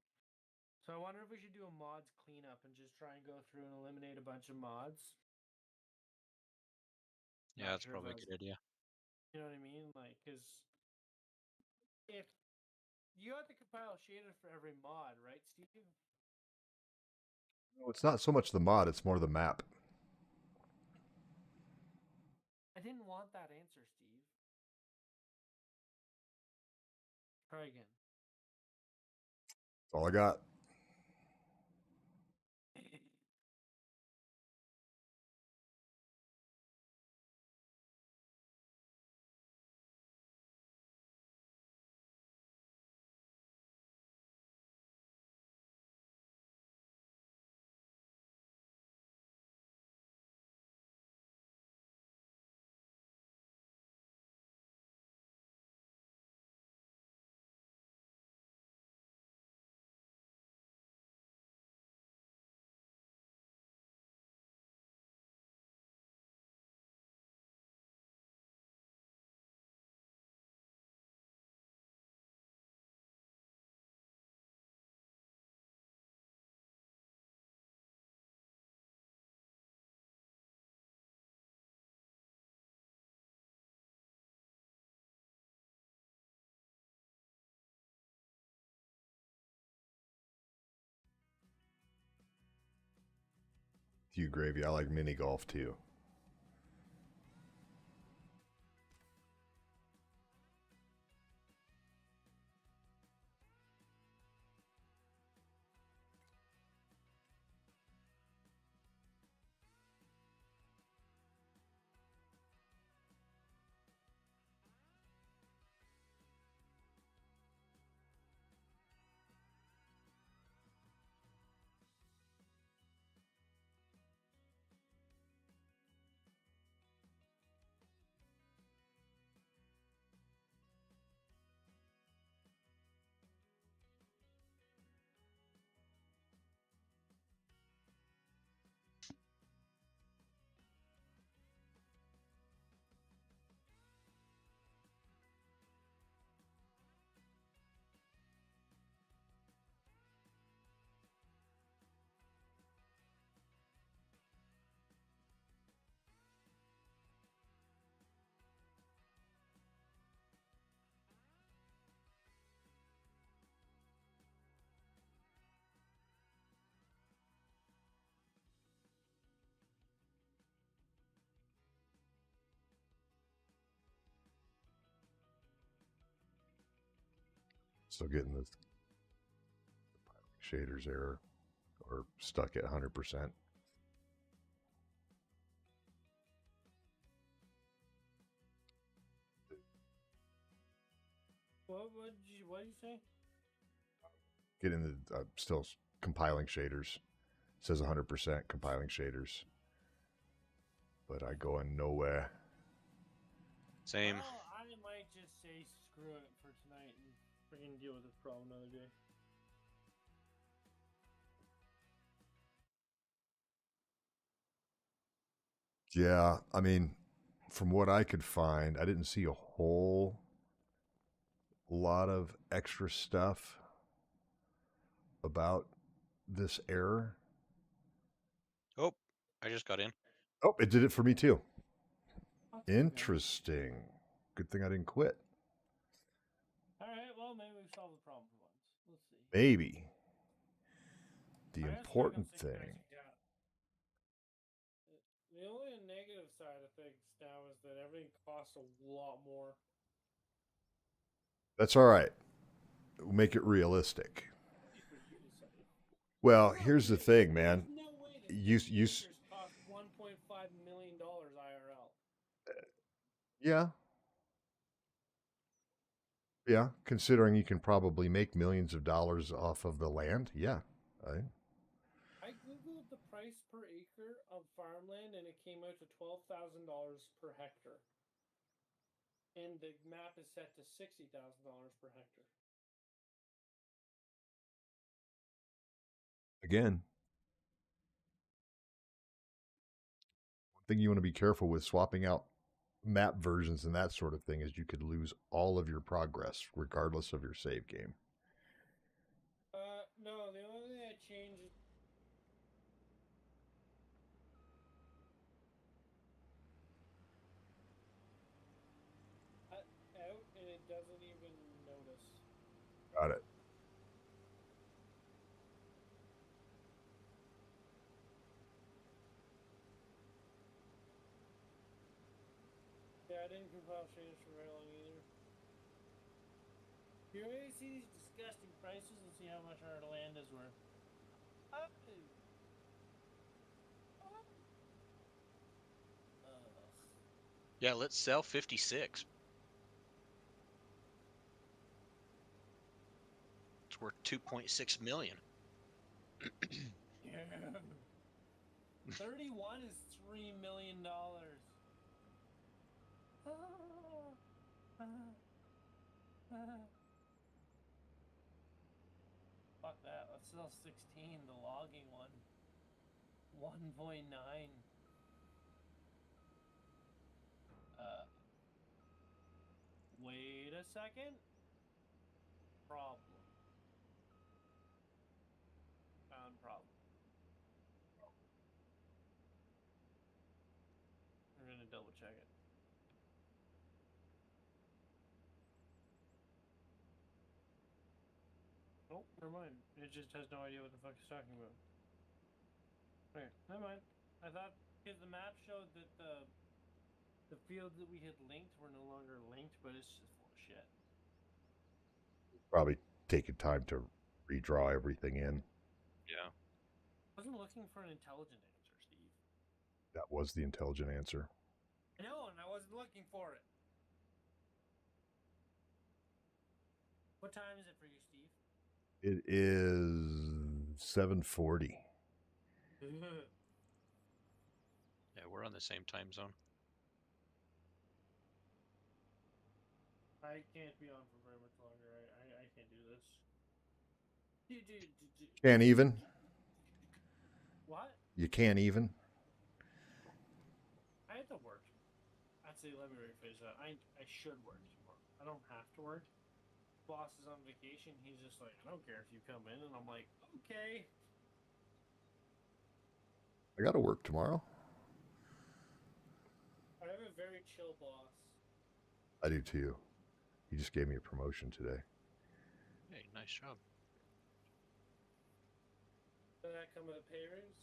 So I wonder if we should do a mods cleanup and just try and go through and eliminate a bunch of mods. Yeah, that's probably a good idea. You know what I mean? Like, because if you have to compile shader for every mod, right, Steve? No, it's not so much the mod; it's more the map. I didn't want that answer, Steve. Try again. That's all I got. To you, Gravy. I like mini golf too. Still getting the shaders error or stuck at 100%. What did you say? Getting the still compiling shaders. It says 100% compiling shaders, but I going nowhere. Same. Well, I might just say screw it for tonight and freaking deal with this problem another day. Yeah, I mean, from what I could find, I didn't see a whole lot of extra stuff about this error. Oh, I just got in. Oh, it did it for me too. Okay, Interesting. Good thing I didn't quit. Alright, well, maybe we solved the problem for once. Let's see. Maybe. The I got stuck on important 6 guys, thing. yeah. The only negative side of things now is that everything costs a lot more. That's all right. We'll make it realistic. For you to say. Well, No here's the way. thing, man. There's no way that You pictures cost $1.5 million IRL. yeah. Yeah, considering you can probably make millions of dollars off of the land. Yeah. I googled the price per acre of farmland and it came out to $12,000 per hectare. And the map is set to $60,000 per hectare. Again, one thing you want to be careful with swapping out map versions and that sort of thing is you could lose all of your progress regardless of your save game. No, the only thing I changed is out and it doesn't even notice. Got it. Yeah, I didn't compile change for very long either. You ready to see these disgusting prices and see how much our land is worth? Yeah, let's sell 56. It's worth 2.6 million. Yeah. 31 is $3 million. Fuck that. Let's sell 16, the logging one. 1.9. Wait a second. Problem. Found problem. We're gonna double check it. Oh, never mind. It just has no idea what the fuck it's talking about. Okay, never mind. I thought because the map showed that the fields that we had linked were no longer linked, but it's just full of shit. Probably taking time to redraw everything in. Yeah. I wasn't looking for an intelligent answer, Steve. That was the intelligent answer. I know, and I wasn't looking for it. What time is it for you, Steve? It is 7:40. Yeah, we're on the same time zone. I can't be on for very much longer. I can't do this. Can't even? What? You can't even? I have to work. Actually, let me rephrase that. I should work tomorrow. I don't have to work. Boss is on vacation. He's just like, I don't care if you come in, and I'm like, okay. I got to work tomorrow. I have a very chill boss. I do too. He just gave me a promotion today. Hey, nice job. Does that come with a pay raise?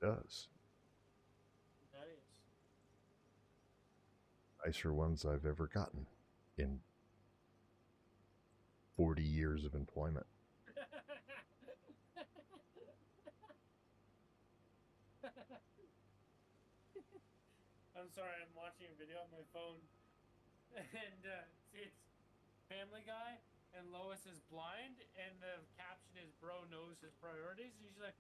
It does. Nice. Nicer ones I've ever gotten in 40 years of employment. I'm sorry, I'm watching a video on my phone, and it's Family Guy, and Lois is blind, and the caption is "Bro knows his priorities." And she's like,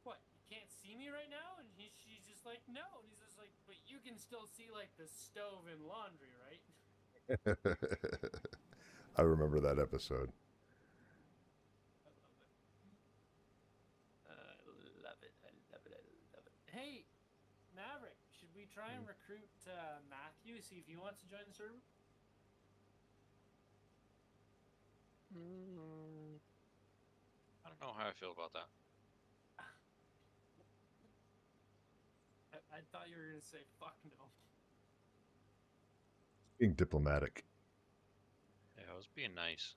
"What? You can't see me right now?" And she's just like, "No." And he's just like, "But you can still see like the stove and laundry, right?" I remember that episode. I love it. I love it. I love it. Hey, Maverick, should we try and recruit Matthew, see if he wants to join the server? I don't know how I feel about that. I thought you were going to say fuck no. Being diplomatic. Yeah, I was being nice.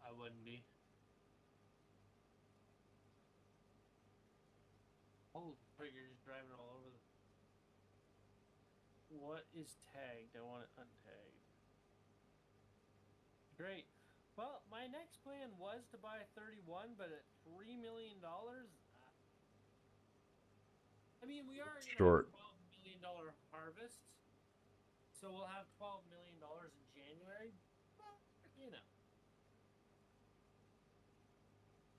I wouldn't be. Holy frick, you're just driving all over the... What is tagged? I want it untagged. Great. Well, my next plan was to buy 31, but at $3 million, I mean, we are going to have a $12 million harvest, so we'll have $12 million in January. Well, you know.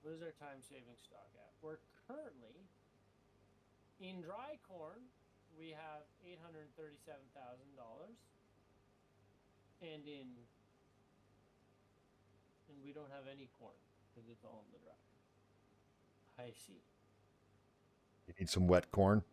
What is our time-saving stock at? We're currently, in dry corn, we have $837,000, and we don't have any corn because it's all in the dry. I see. You need some wet corn?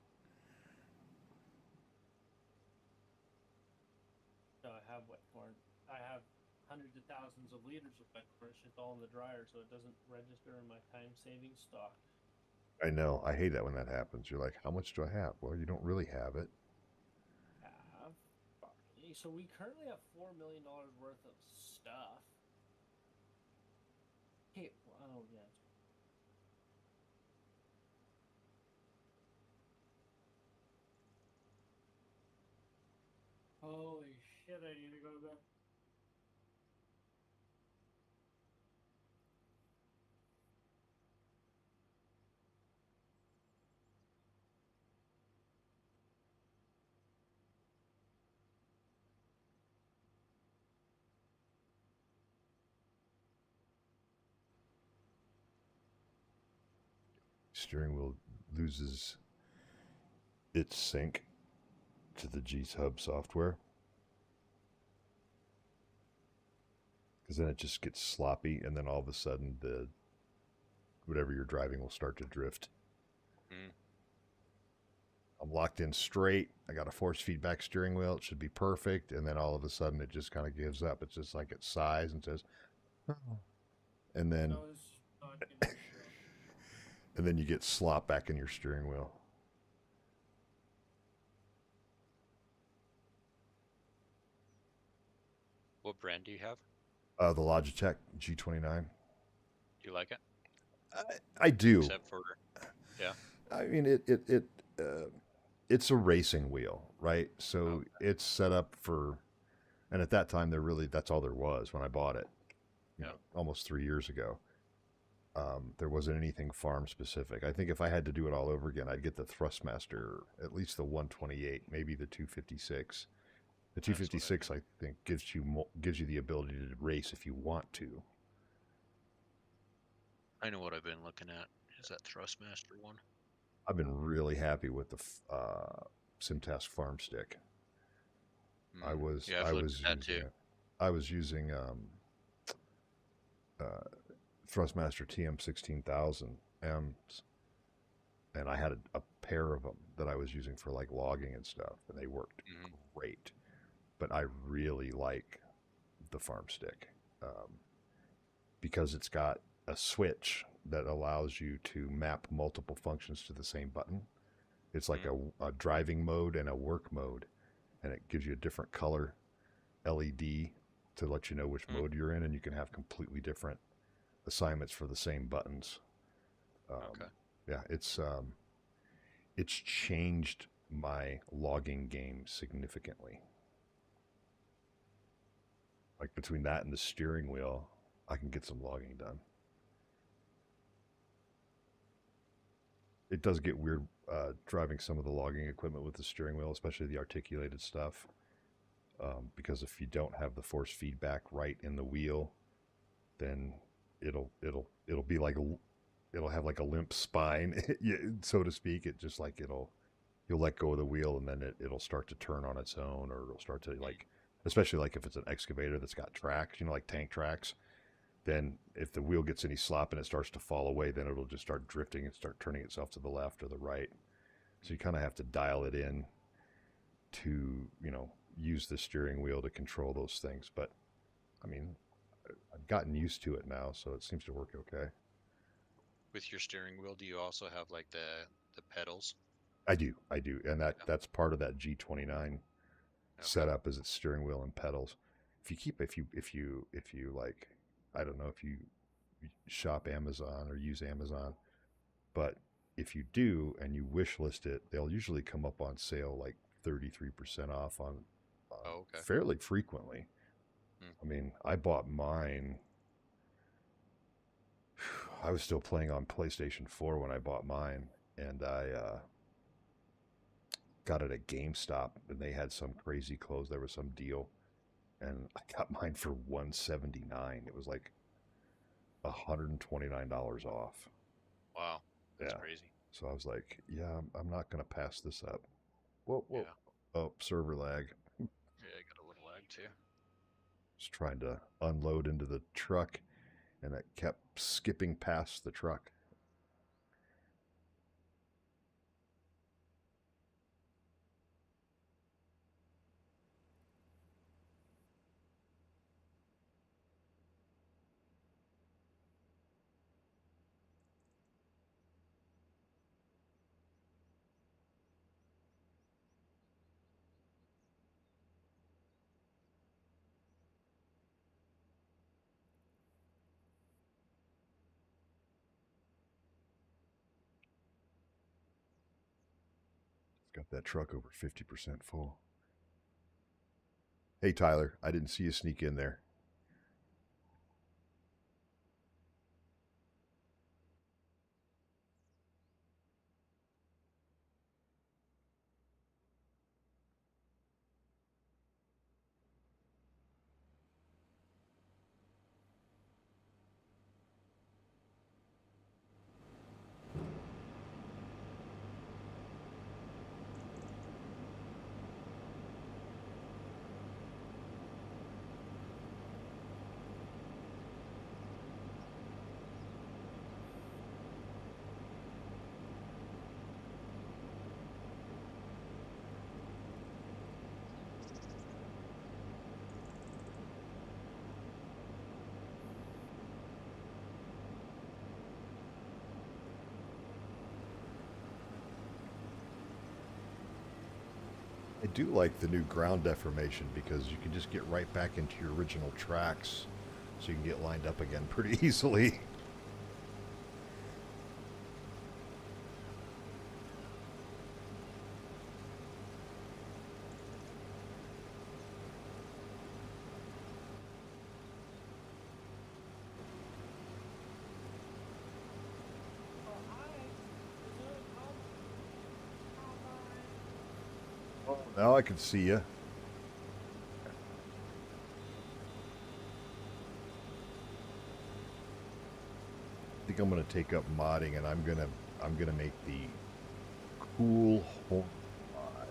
No, I have wet corn. I have hundreds of thousands of liters of wet corn. It's just all in the dryer, so it doesn't register in my time-saving stock. I know. I hate that when that happens. You're like, how much do I have? Well, you don't really have it. So we currently have $4 million worth of stuff. Hey, oh yeah. Holy shit, I need to go to bed. Steering wheel loses its sync to the G-Hub software. Because then it just gets sloppy, and then all of a sudden whatever you're driving will start to drift. I'm locked in straight. I got a force feedback steering wheel. It should be perfect. And then all of a sudden it just kind of gives up. It's just like it sighs and says, oh. And then, and then you get slop back in your steering wheel. What brand do you have? The Logitech G29. Do you like it? I do. Except for, yeah. I mean, it's a racing wheel, right? So it's set up for, and at that time that's all there was when I bought it, you know, almost 3 years ago. There wasn't anything farm specific. I think if I had to do it all over again, I'd get the Thrustmaster, at least the 128, maybe the 256. The 256, I think, gives you the ability to race if you want to. I know what I've been looking at. Is that Thrustmaster one? I've been really happy with the Simtask farm stick. I was using Thrustmaster TM16000 M's, and I had a pair of them that I was using for like logging and stuff, and they worked great. But I really like the farm stick because it's got a switch that allows you to map multiple functions to the same button. It's like a driving mode and a work mode, and it gives you a different color LED to let you know which mode you're in, and you can have completely different assignments for the same buttons. Yeah, it's changed my logging game significantly. Like between that and the steering wheel, I can get some logging done. It does get weird driving some of the logging equipment with the steering wheel, especially the articulated stuff, because if you don't have the force feedback right in the wheel, then it'll be like it'll have like a limp spine, so to speak. It just like you'll let go of the wheel and then it'll start to turn on its own, or it'll start to like, especially like if it's an excavator that's got tracks, like tank tracks. Then if the wheel gets any slop and it starts to fall away, then it'll just start drifting and start turning itself to the left or the right. So you kind of have to dial it in to, use the steering wheel to control those things. But I mean, I've gotten used to it now, so it seems to work okay. With your steering wheel, do you also have like the pedals? I do, and that's part of that G29 Okay. setup is its steering wheel and pedals. If you like, I don't know if you shop Amazon or use Amazon, but if you do and you wish list it, they'll usually come up on sale like 33% off on Okay. fairly frequently. I mean, I bought mine. I was still playing on PlayStation 4 when I bought mine, and I got it at GameStop, and they had some crazy close. There was some deal, and I got mine for $179. It was like $129 off. Wow, that's crazy. So I was like, yeah, I'm not going to pass this up. Whoa. Yeah. Oh, server lag. Yeah, I got a little lag too. Just trying to unload into the truck, and it kept skipping past the truck. Got that truck over 50% full. Hey, Tyler, I didn't see you sneak in there. I do like the new ground deformation because you can just get right back into your original tracks, so you can get lined up again pretty easily. Oh, now I can see you. I think I'm gonna take up modding, and I'm gonna make the cool home mod.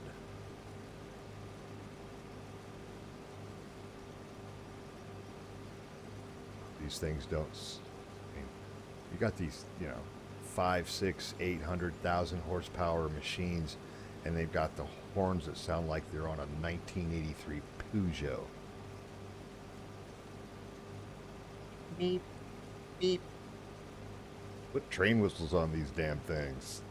These things don't. I mean, you got these, 5, 6, 800,000 horsepower machines, and they've got the horns that sound like they're on a 1983 Peugeot. Beep, beep. Put train whistles on these damn things.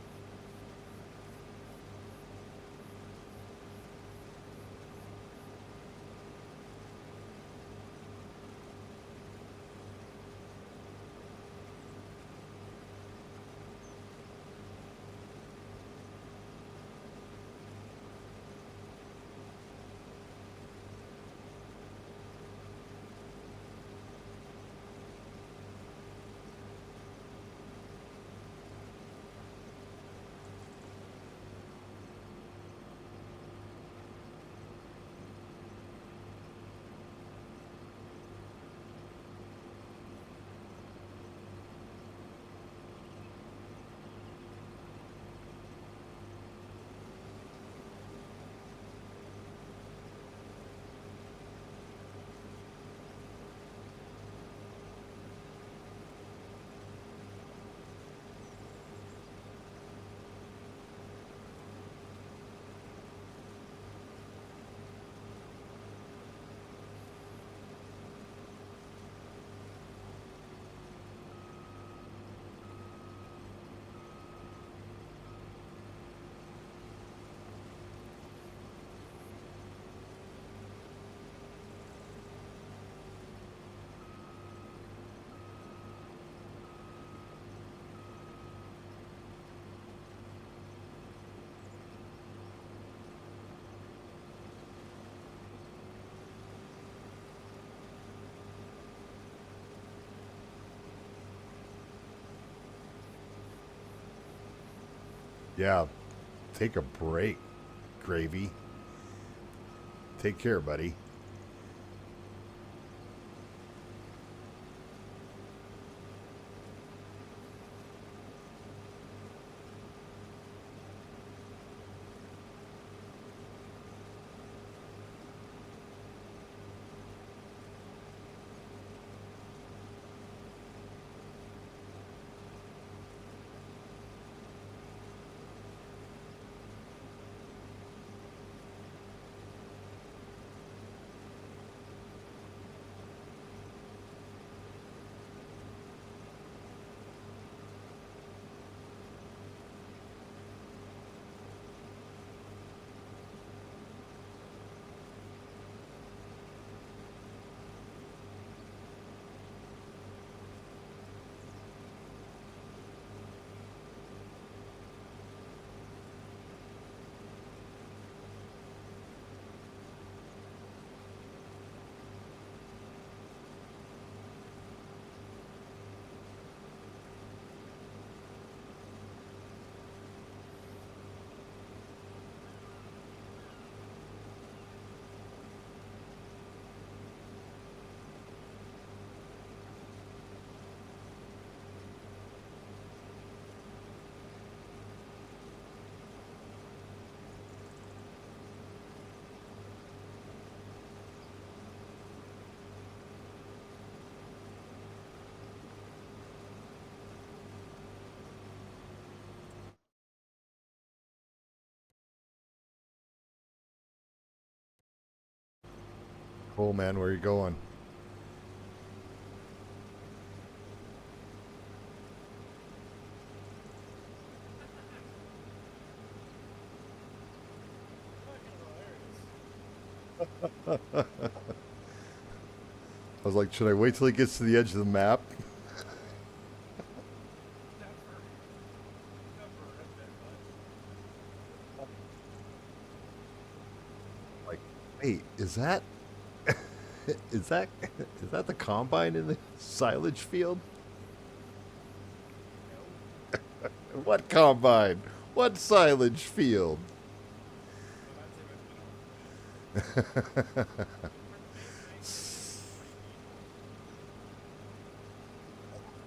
Yeah, take a break, Gravy. Take care, buddy. Cool, man. Where are you going? I was like, should I wait till he gets to the edge of the map? Like, wait, is that is that the combine in the silage field? What combine? What silage field?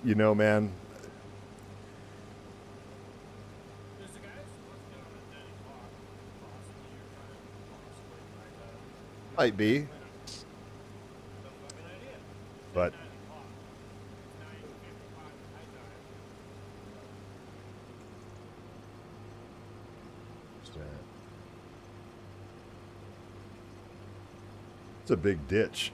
You know, man, There's a guy who's supposed to get on at 9 o'clock. Possibly you're trying to possibly find might be, no fucking idea. but 9 o'clock. It's 9:55 my time. it's a big ditch.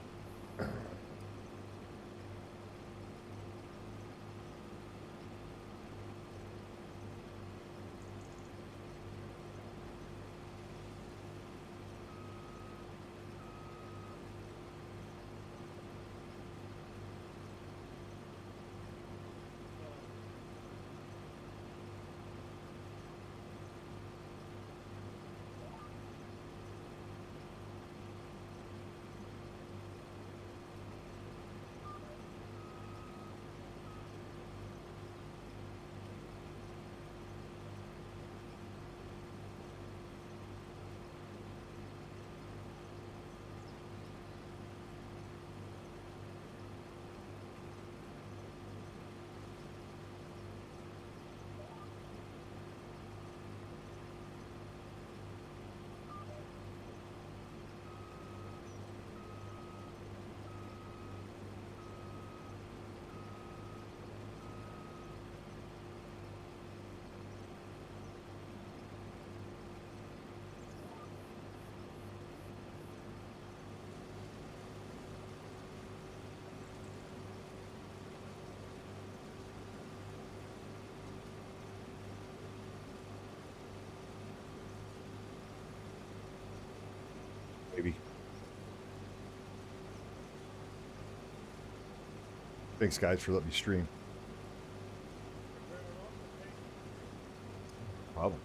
Maybe. Thanks, guys, for letting me stream. Problem.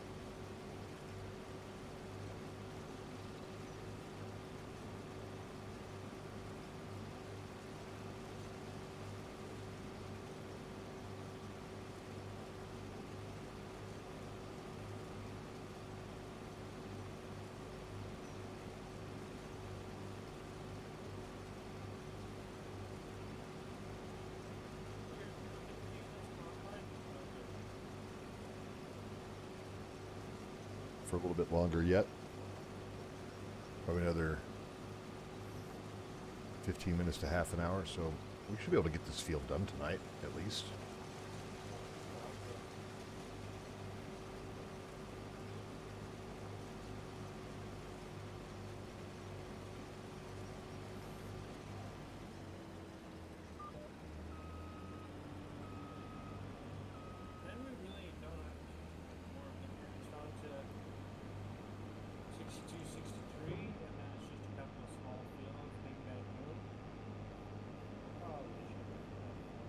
for a little bit longer yet. Probably another 15 minutes to half an hour, so we should be able to get this field done tonight, at least. Then we really don't have more vineyards down to 62, 63, and then it's just a couple of small fields that you gotta do. Probably should have done more.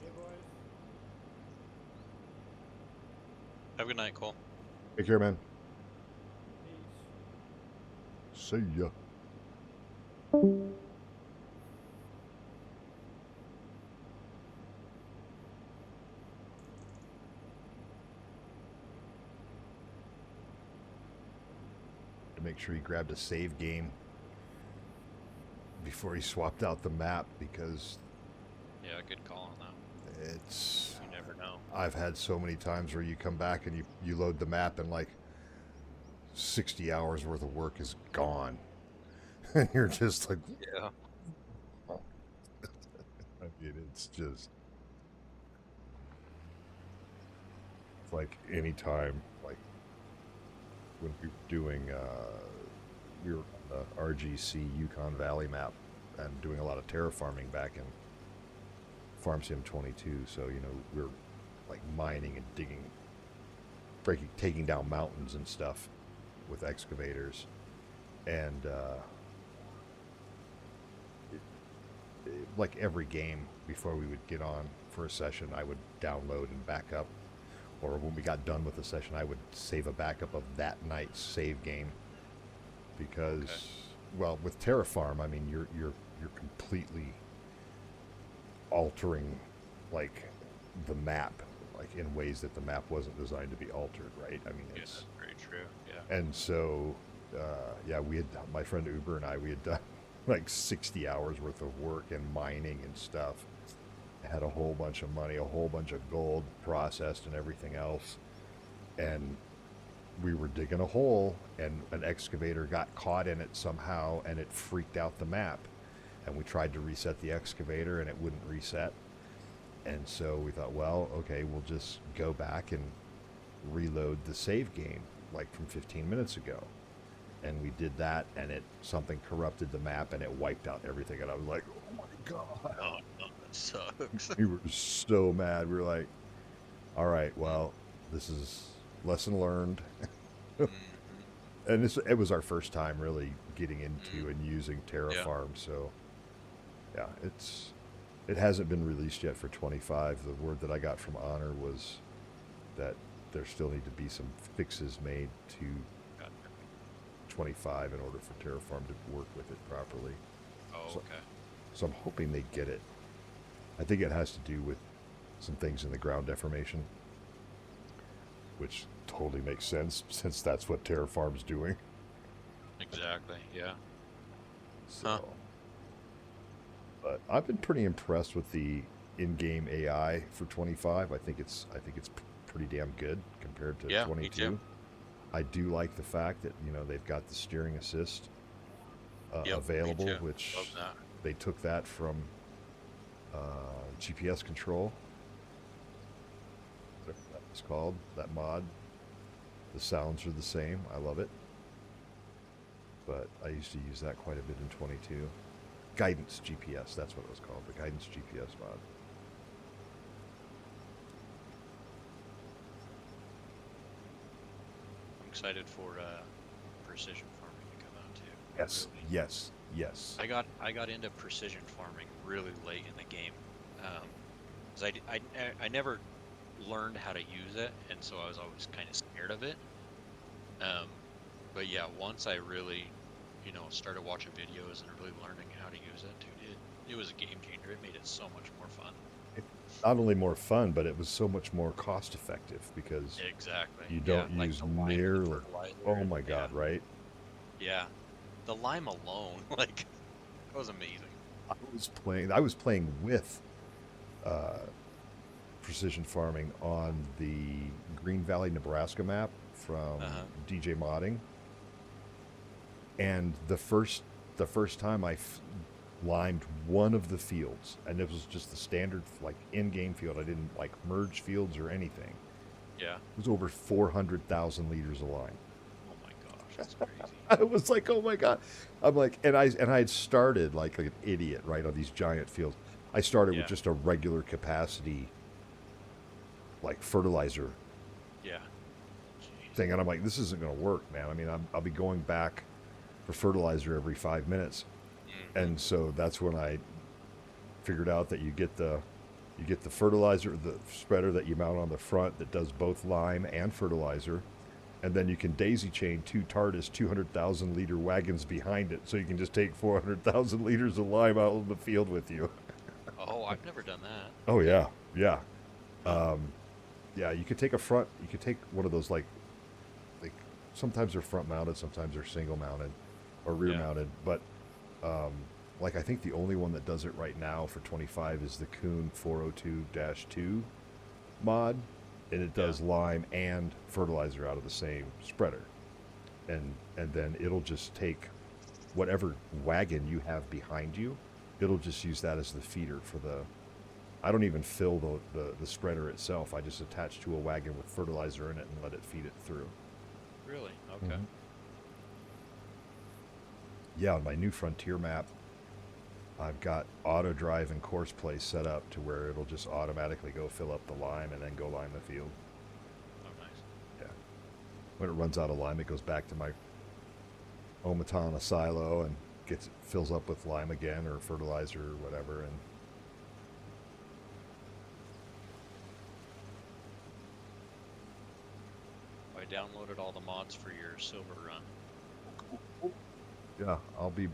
Hey boys. Have a good night, Cole. Take care, man. Peace. See ya. To make sure he grabbed a save game before he swapped out the map, because Yeah, good call on that. it's... You never know. I've had so many times where you come back and you load the map and like 60 hours worth of work is gone. And you're just like, Yeah. I mean, it's like any time, like when we were doing, we were on the RGC Yukon Valley map and doing a lot of terraforming back in Farm Sim 22. So, you know, we were like mining and digging, taking down mountains and stuff with excavators. And, like every game before we would get on for a session, I would download and back up, or when we got done with the session, I would save a backup of that night's save game, because, Okay. well, with Terraform, I mean, you're completely altering like the map, like in ways that the map wasn't designed to be altered, right? I mean, Yeah, it's that's very true. Yeah. and so, yeah, we had, my friend Uber and I, we had done like 60 hours worth of work and mining and stuff. Had a whole bunch of money, a whole bunch of gold processed and everything else. And we were digging a hole and an excavator got caught in it somehow and it freaked out the map. And we tried to reset the excavator and it wouldn't reset. And so we thought, well, okay, we'll just go back and reload the save game like from 15 minutes ago. And we did that, and something corrupted the map, and it wiped out everything. And I was like, "Oh my god!" Oh, no, that sucks. We were so mad. We were like, "All right, well, this is lesson learned." Mhm. And it was our first time really getting into and using Terraform. So, yeah, it hasn't been released yet for 25. The word that I got from Honor was that there still need to be some fixes made to Gotcha. 25 in order for Terraform to work with it properly. Oh, So- okay. So I'm hoping they get it. I think it has to do with some things in the ground deformation, which totally makes sense since that's what Terra Farm's doing. Exactly. Yeah. So, Huh. but I've been pretty impressed with the in-game AI for 25. I think it's pretty damn good compared to Yeah, me 22. too. I do like the fact that they've got the steering assist Yep, me available, too. which Love that. they took that from GPS control. Whatever that was called, that mod. The sounds are the same. I love it. But I used to use that quite a bit in 22. Guidance GPS, that's what it was called, the Guidance GPS mod. I'm excited for precision farming to come out too. Yes, Really. yes, yes. I got into precision farming really late in the game, 'cause I never learned how to use it, and so I was always kind of scared of it. Um, but yeah, once I really, started watching videos and really learning how to use it, dude, it was a game changer. It made it so much more fun. Not only more fun, but it was so much more cost effective because Exactly. you Yeah, don't like use the lime and the nearly. fertilizer Oh and- my God, right? Yeah, the lime alone, like, that was amazing. I was playing with uh, precision farming on the Green Valley, Nebraska map from Uh-huh. DJ Modding, and the first time I limed one of the fields, and it was just the standard like in-game field. I didn't like merge fields or anything. Yeah. It was over 400,000 liters of lime. Oh my gosh, that's crazy. I was like, oh my God. I'm like, and I had started like an idiot, right, on these giant fields. I started Yeah. with just a regular capacity, like fertilizer Yeah. Jeez. thing, and I'm like, this isn't going to work, man. I mean, I'll be going back for fertilizer every 5 minutes, and so that's when I figured out that you get the fertilizer, the spreader that you mount on the front that does both lime and fertilizer. And then you can daisy chain two TARDIS 200,000 liter wagons behind it, so you can just take 400,000 liters of lime out in the field with you. Oh, I've never done that. Oh yeah, yeah, yeah. You could take one of those like sometimes they're front mounted, sometimes they're single mounted or rear Yeah. mounted. But like I think the only one that does it right now for 25 is the Kuhn 402-2 mod. And it does lime and fertilizer out of the same spreader, and then it'll just take whatever wagon you have behind you. It'll just use that as the feeder for the. I don't even fill the spreader itself. I just attach to a wagon with fertilizer in it and let it feed it through. Really? Okay. Mhm. Yeah, on my new Frontier map, I've got auto drive and course play set up to where it'll just automatically go fill up the lime and then go lime the field. Oh, nice. Yeah. When it runs out of lime, it goes back to my Omatana silo and fills up with lime again or fertilizer or whatever. And I downloaded all the mods for your silver run. yeah,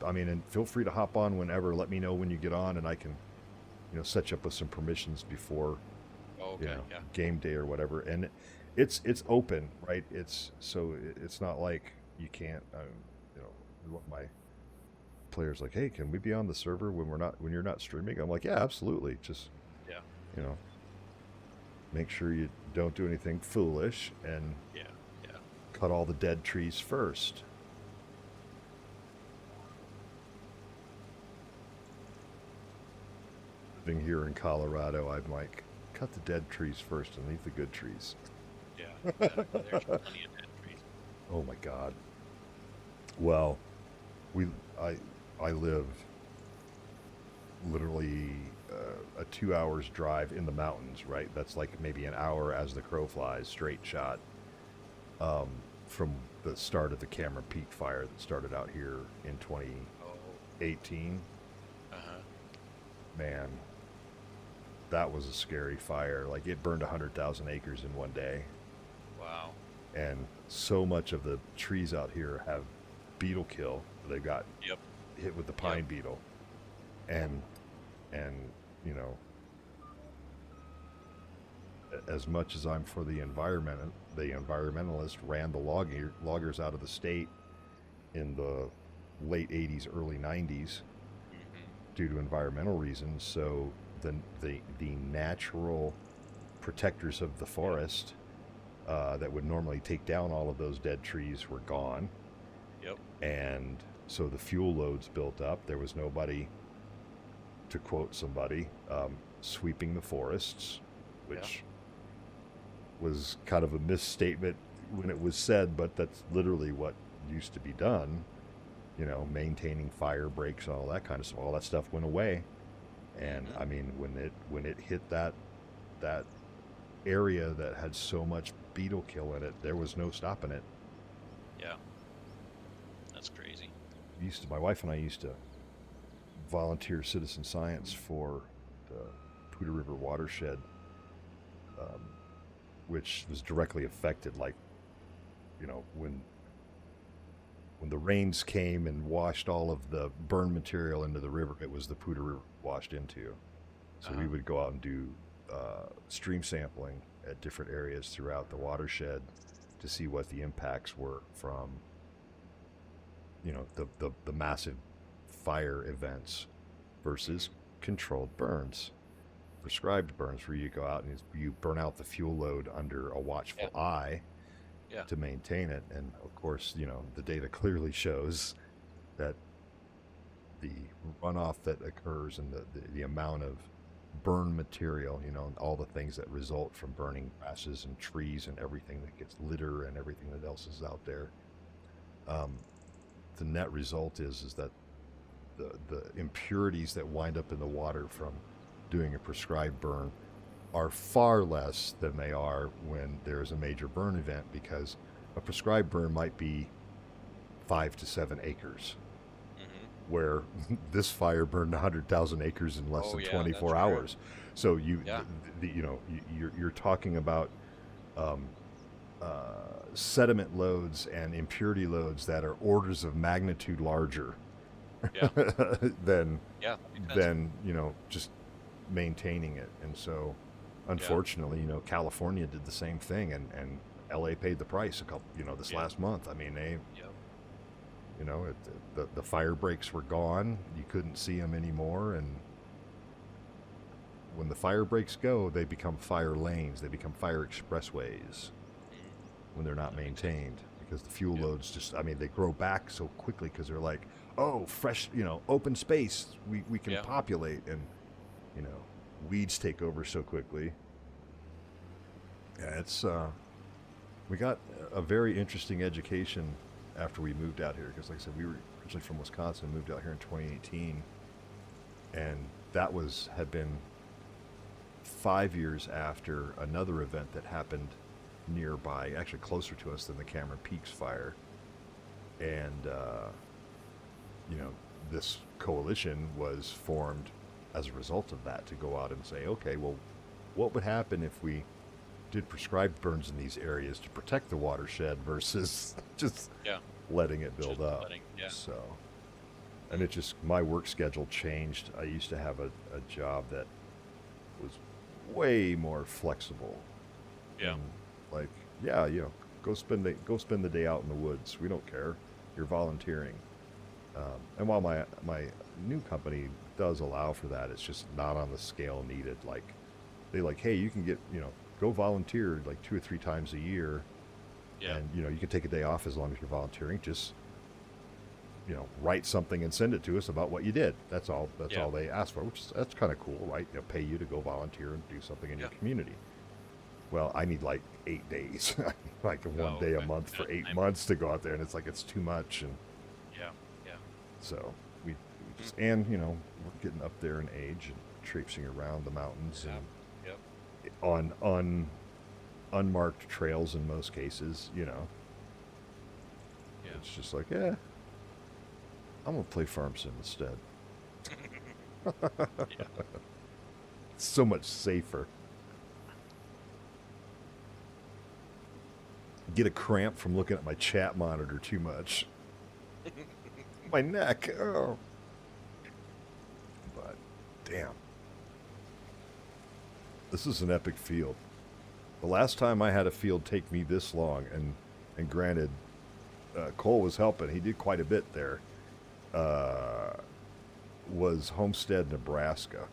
and feel free to hop on whenever. Let me know when you get on, and I can, set you up with some permissions before, Oh, okay. Yeah. game day or whatever. And it's open, right? It's not like you can't, one of my players like, hey, can we be on the server when you're not streaming? I'm like, yeah, absolutely. Just, Yeah. make sure you don't do anything foolish and Yeah. Yeah. cut all the dead trees first. Living here in Colorado, I'm like, cut the dead trees first and leave the good trees. Yeah. There's plenty of dead trees. Oh my God. Well, I live literally a 2 hours drive in the mountains, right? That's like maybe an hour as the crow flies, straight shot, from the start of the Cameron Peak fire that started out here in 2018. Oh. Uh-huh. Man, that was a scary fire. Like, it burned 100,000 acres in one day. Wow. And so much of the trees out here have beetle kill. They got Yep. hit with the pine beetle, and as much as I'm for the environment, the environmentalists ran the loggers out of the state in the late 80s, early 90s due to environmental reasons. So the natural protectors of the forest that would normally take down all of those dead trees were gone. Yep. And so the fuel loads built up. There was nobody, to quote somebody, sweeping the forests, which was kind of a misstatement when it was said, but that's literally what used to be done. You know, maintaining fire breaks and all that kind of stuff. All that stuff went away. And I mean, when it hit that area that had so much beetle kill in it, there was no stopping it. Yeah. That's crazy. My wife and I used to volunteer citizen science for the Poudre River watershed, which was directly affected. Like, you know, when the rains came and washed all of the burn material into the river, it was the Poudre River washed into. So we would go out and do stream sampling at different areas throughout the watershed to see what the impacts were from, you know, the massive fire events versus controlled burns, prescribed burns, where you go out and you burn out the fuel load under a watchful eye to maintain it. And of course, you know, the data clearly shows that the runoff that occurs and the amount of burn material, you know, and all the things that result from burning grasses and trees and everything that gets litter and everything that else is out there. The net result is that the impurities that wind up in the water from doing a prescribed burn are far less than they are when there's a major burn event, because a prescribed burn might be 5 to 7 acres, where this fire burned 100,000 acres in less than 24 hours. So you're talking about sediment loads and impurity loads that are orders of magnitude larger than you know, just maintaining it. And so unfortunately, you know, California did the same thing, and LA paid the price this last month. I mean, they you know, the fire breaks were gone. You couldn't see them anymore. And when the fire breaks go, they become fire lanes. They become fire expressways when they're not maintained, because the fuel loads just, I mean, they grow back so quickly because they're like, oh, fresh, you know, open space. We can populate, and, you know, weeds take over so quickly. Yeah, it's, we got a very interesting education after we moved out here, because like I said, we were originally from Wisconsin, moved out here in 2018, and that had been 5 years after another event that happened nearby, actually closer to us than the Cameron Peaks fire. And you know, this coalition was formed as a result of that, to go out and say, okay, well, what would happen if we did prescribed burns in these areas to protect the watershed versus just letting it build up. So, and it just, my work schedule changed. I used to have a job that was way more flexible. And like, you know, go spend the day out in the woods. We don't care. You're volunteering. And while my new company does allow for that, it's just not on the scale needed. Like, they like, hey, you can get, you know, go volunteer like 2 or 3 times a year, and you know, you can take a day off as long as you're volunteering. Just, you know, write something and send it to us about what you did. That's all. That's all they ask for, that's kind of cool, right? They'll pay you to go volunteer and do something in your community. Well, I need like 8 days, like one day a month for 8 months to go out there, and it's like, it's too much. And so we just, and you know, we're getting up there in age and traipsing around the mountains and on unmarked trails in most cases, you know. It's just like, I'm gonna play Farm Sim instead. It's so much safer. Get a cramp from looking at my chat monitor too much. My neck. Oh. But damn. This is an epic field. The last time I had a field take me this long, and granted, Cole was helping. He did quite a bit there. Was Homestead, Nebraska.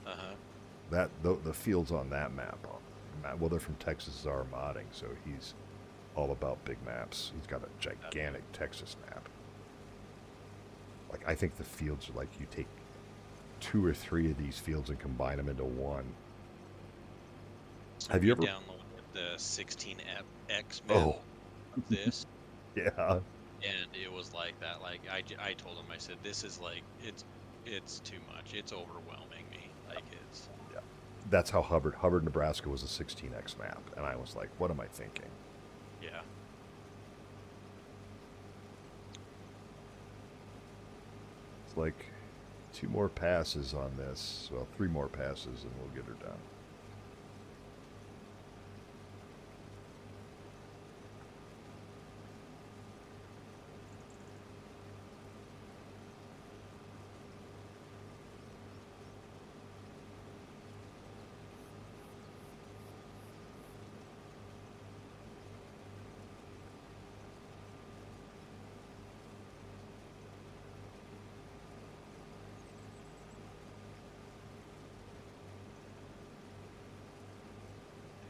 Uh-huh. That the fields on that map. Well, they're from Texas are modding, so he's all about big maps. He's got a gigantic Texas map. Like, I think the fields are like you take 2 or 3 of these fields and combine them into one. So Have we you ever? downloaded the 16x map Oh, of this, yeah. and it was like that. Like I told him, I said, this is like it's too much. It's overwhelming me. Like it's That's how Hubbard, Nebraska was a 16x map, and I was like, what am I thinking? yeah. It's like 2 more passes on this. Well, 3 more passes, and we'll get her done.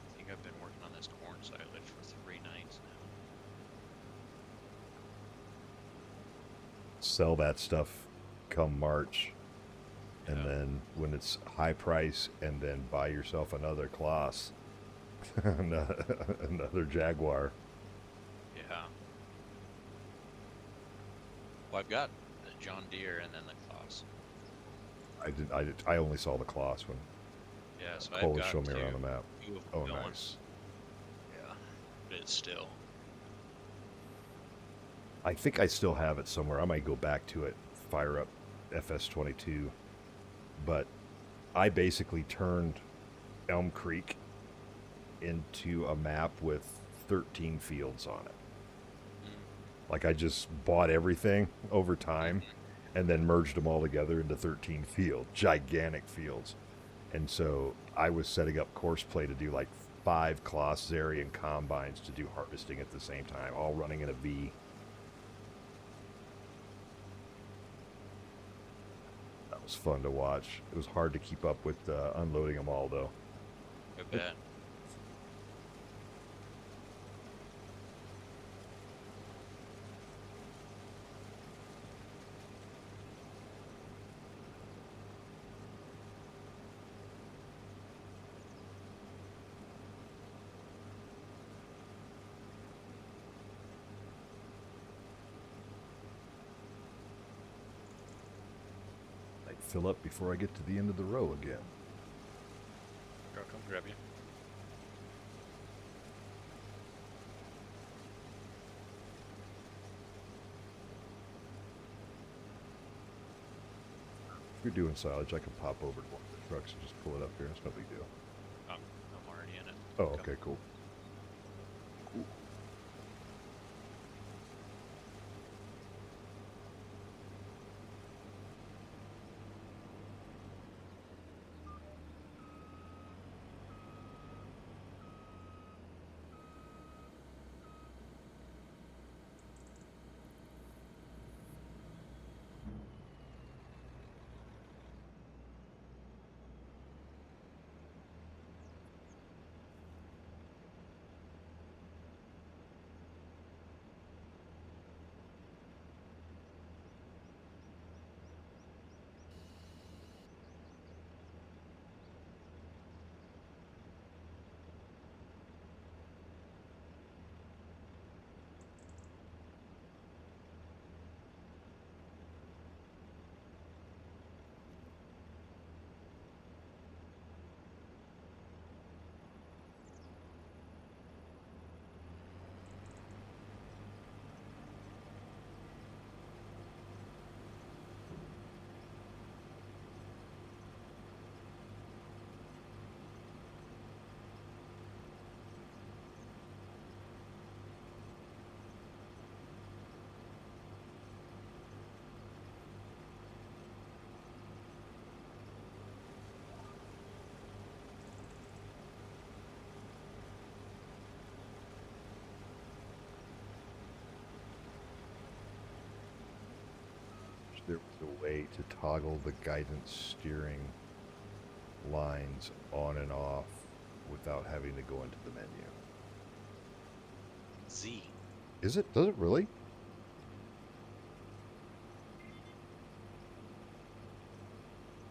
I think I've been working on this corn silage for 3 nights now. Sell that stuff come March, and Yeah. then when it's high price, and then buy yourself another Claas, another Jaguar. Yeah. Well, I've got the John Deere and then the Claas. I only saw the Claas when Yeah, so Cole I've was got showing me around the map. 2 of them Oh, going. nice. Yeah, but it's still. I think I still have it somewhere. I might go back to it, fire up FS22. But I basically turned Elm Creek into a map with 13 fields on it. Like, I just bought everything over time and then merged them all together into 13 fields, gigantic fields. And so I was setting up course play to do like 5 Claas Zarian combines to do harvesting at the same time, all running in a V. That was fun to watch. It was hard to keep up with unloading them all, though. I bet. I'd fill up before I get to the end of the row again. I'll come grab you. If you're doing silage, I can pop over to one of the trucks and just pull it up here. It's no big deal. I'm already in it. Oh, Come. okay, cool. there was a way to toggle the guidance steering lines on and off without having to go into the menu. Z. Is it? Does it really?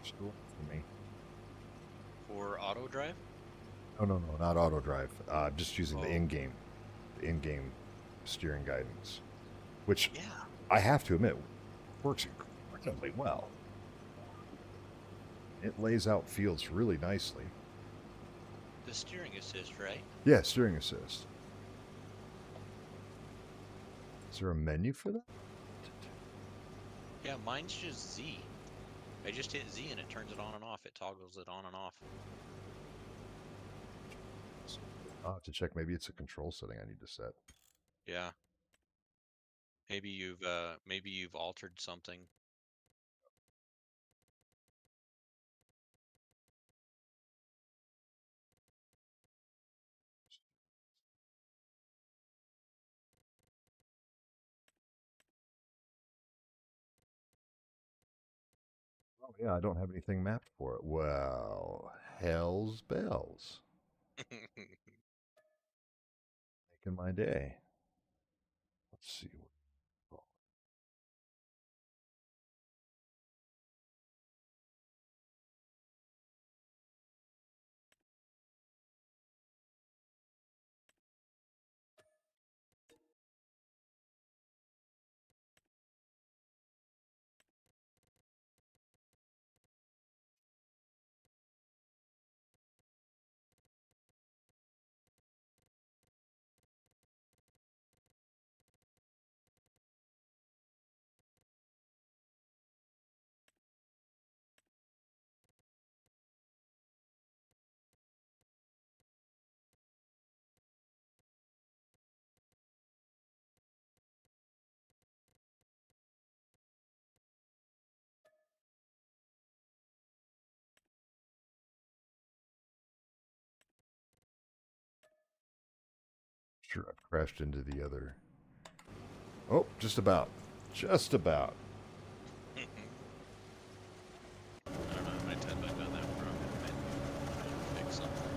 Still for me. For auto drive? No, not auto drive. Just using Oh. the in-game steering guidance, which Yeah. I have to admit works incredibly well. It lays out fields really nicely. The steering assist, right? Yeah, steering assist. Is there a menu for that? Yeah, mine's just Z. I just hit Z and it turns it on and off. It toggles it on and off. I'll have to check. Maybe it's a control setting I need to set. Yeah. Maybe you've altered something. Oh yeah, I don't have anything mapped for it. Well, hell's bells. Making my day. Let's see. Sure, I've crashed into the other. Oh, just about. Just about. I don't know, I might have done that wrong. I might fix something.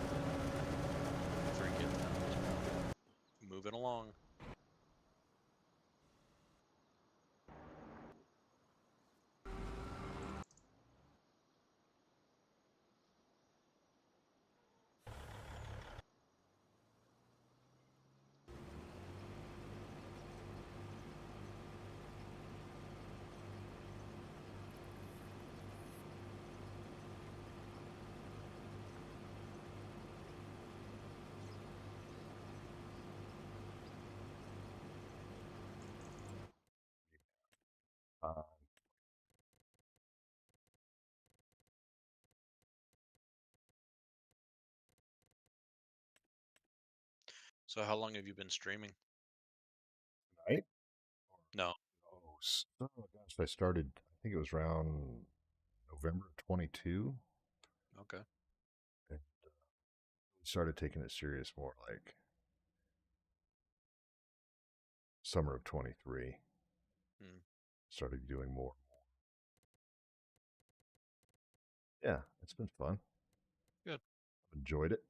Forget that. Moving along. Uh, So how long have you been streaming? right? No. Oh gosh, I started. I think it was around November 22. Okay. And we started taking it serious more like summer of 23. Hmm. Started doing more. Yeah, it's been fun. Good. I've enjoyed it.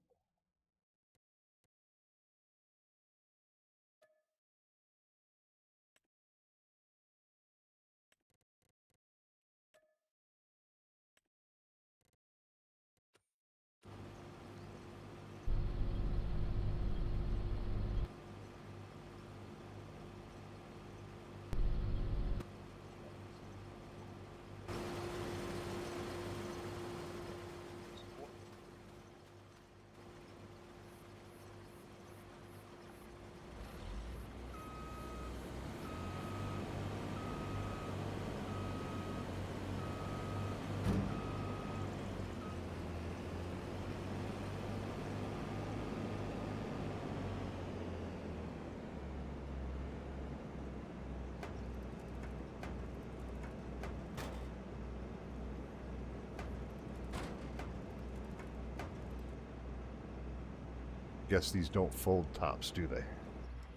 Guess these don't fold tops, do they?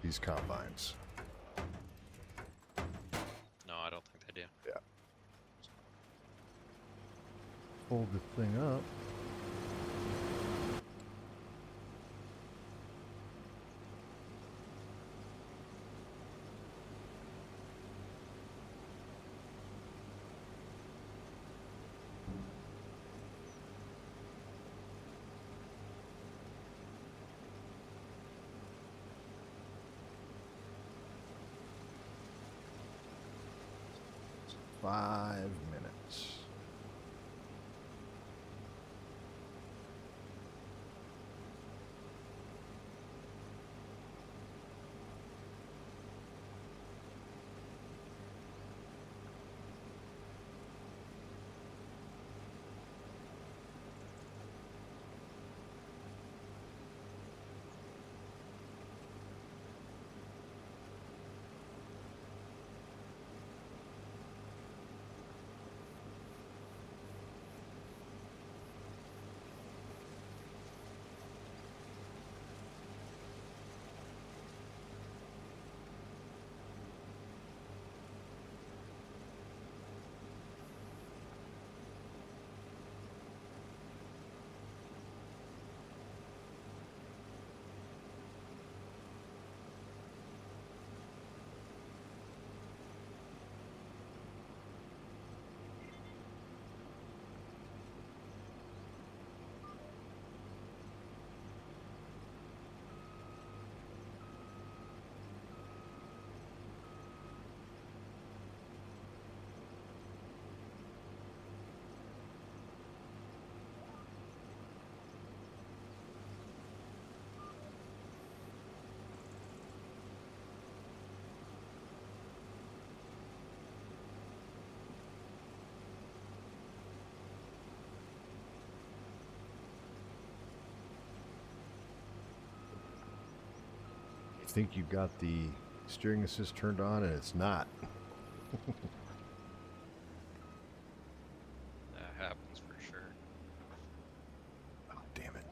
These combines. No, I don't think they do. Yeah. pulled the thing up. Five minutes. I think you've got the steering assist turned on and it's not. That happens for sure. Oh, damn it.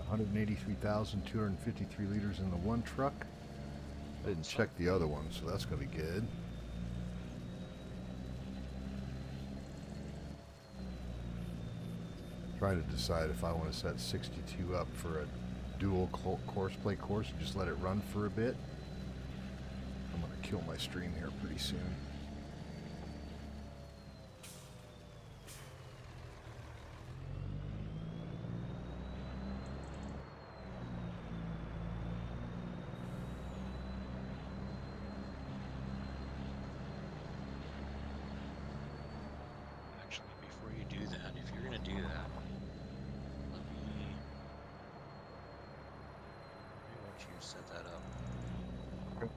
183,253 liters in the one truck. I didn't check the other one, so that's going to be good. Trying to decide if I want to set 62 up for a dual course play course and just let it run for a bit. I'm going to kill my stream here pretty soon. Actually, before you do that, if you're gonna do that, let me. Why don't you set that up?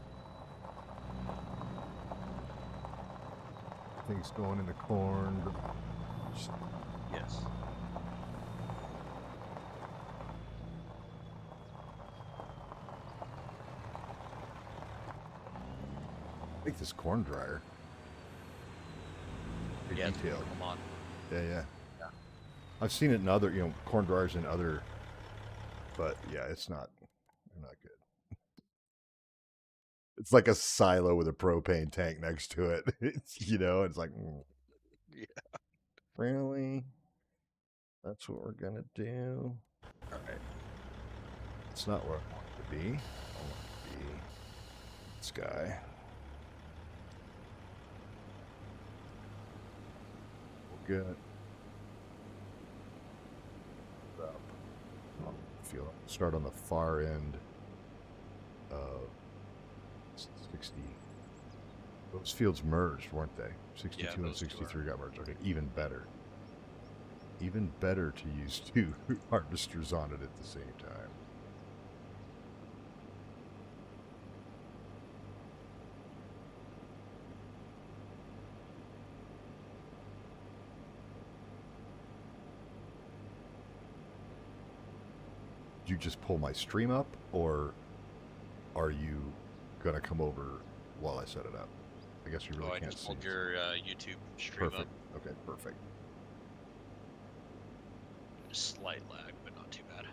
Things going in the corn. Yes. I think this corn dryer. Good Yeah, detail. come on. Yeah. I've seen it in other, corn dryers in other, but yeah, they're not good. It's like a silo with a propane tank next to it. It's like, Yeah. really? That's what we're gonna do? All right. It's not where I want it to be. I want it to be this guy. We're good. Start on the far end of 60. Those fields merged, weren't they? 62 Yeah, and those two 63 got merged. Okay, even better. Even better to use two harvesters on it at the same time. You just pull my stream up, or are you gonna come over while I set it up? I guess you really I can't just see. pulled your YouTube stream Perfect. up. Okay, perfect. Slight lag, but not too bad.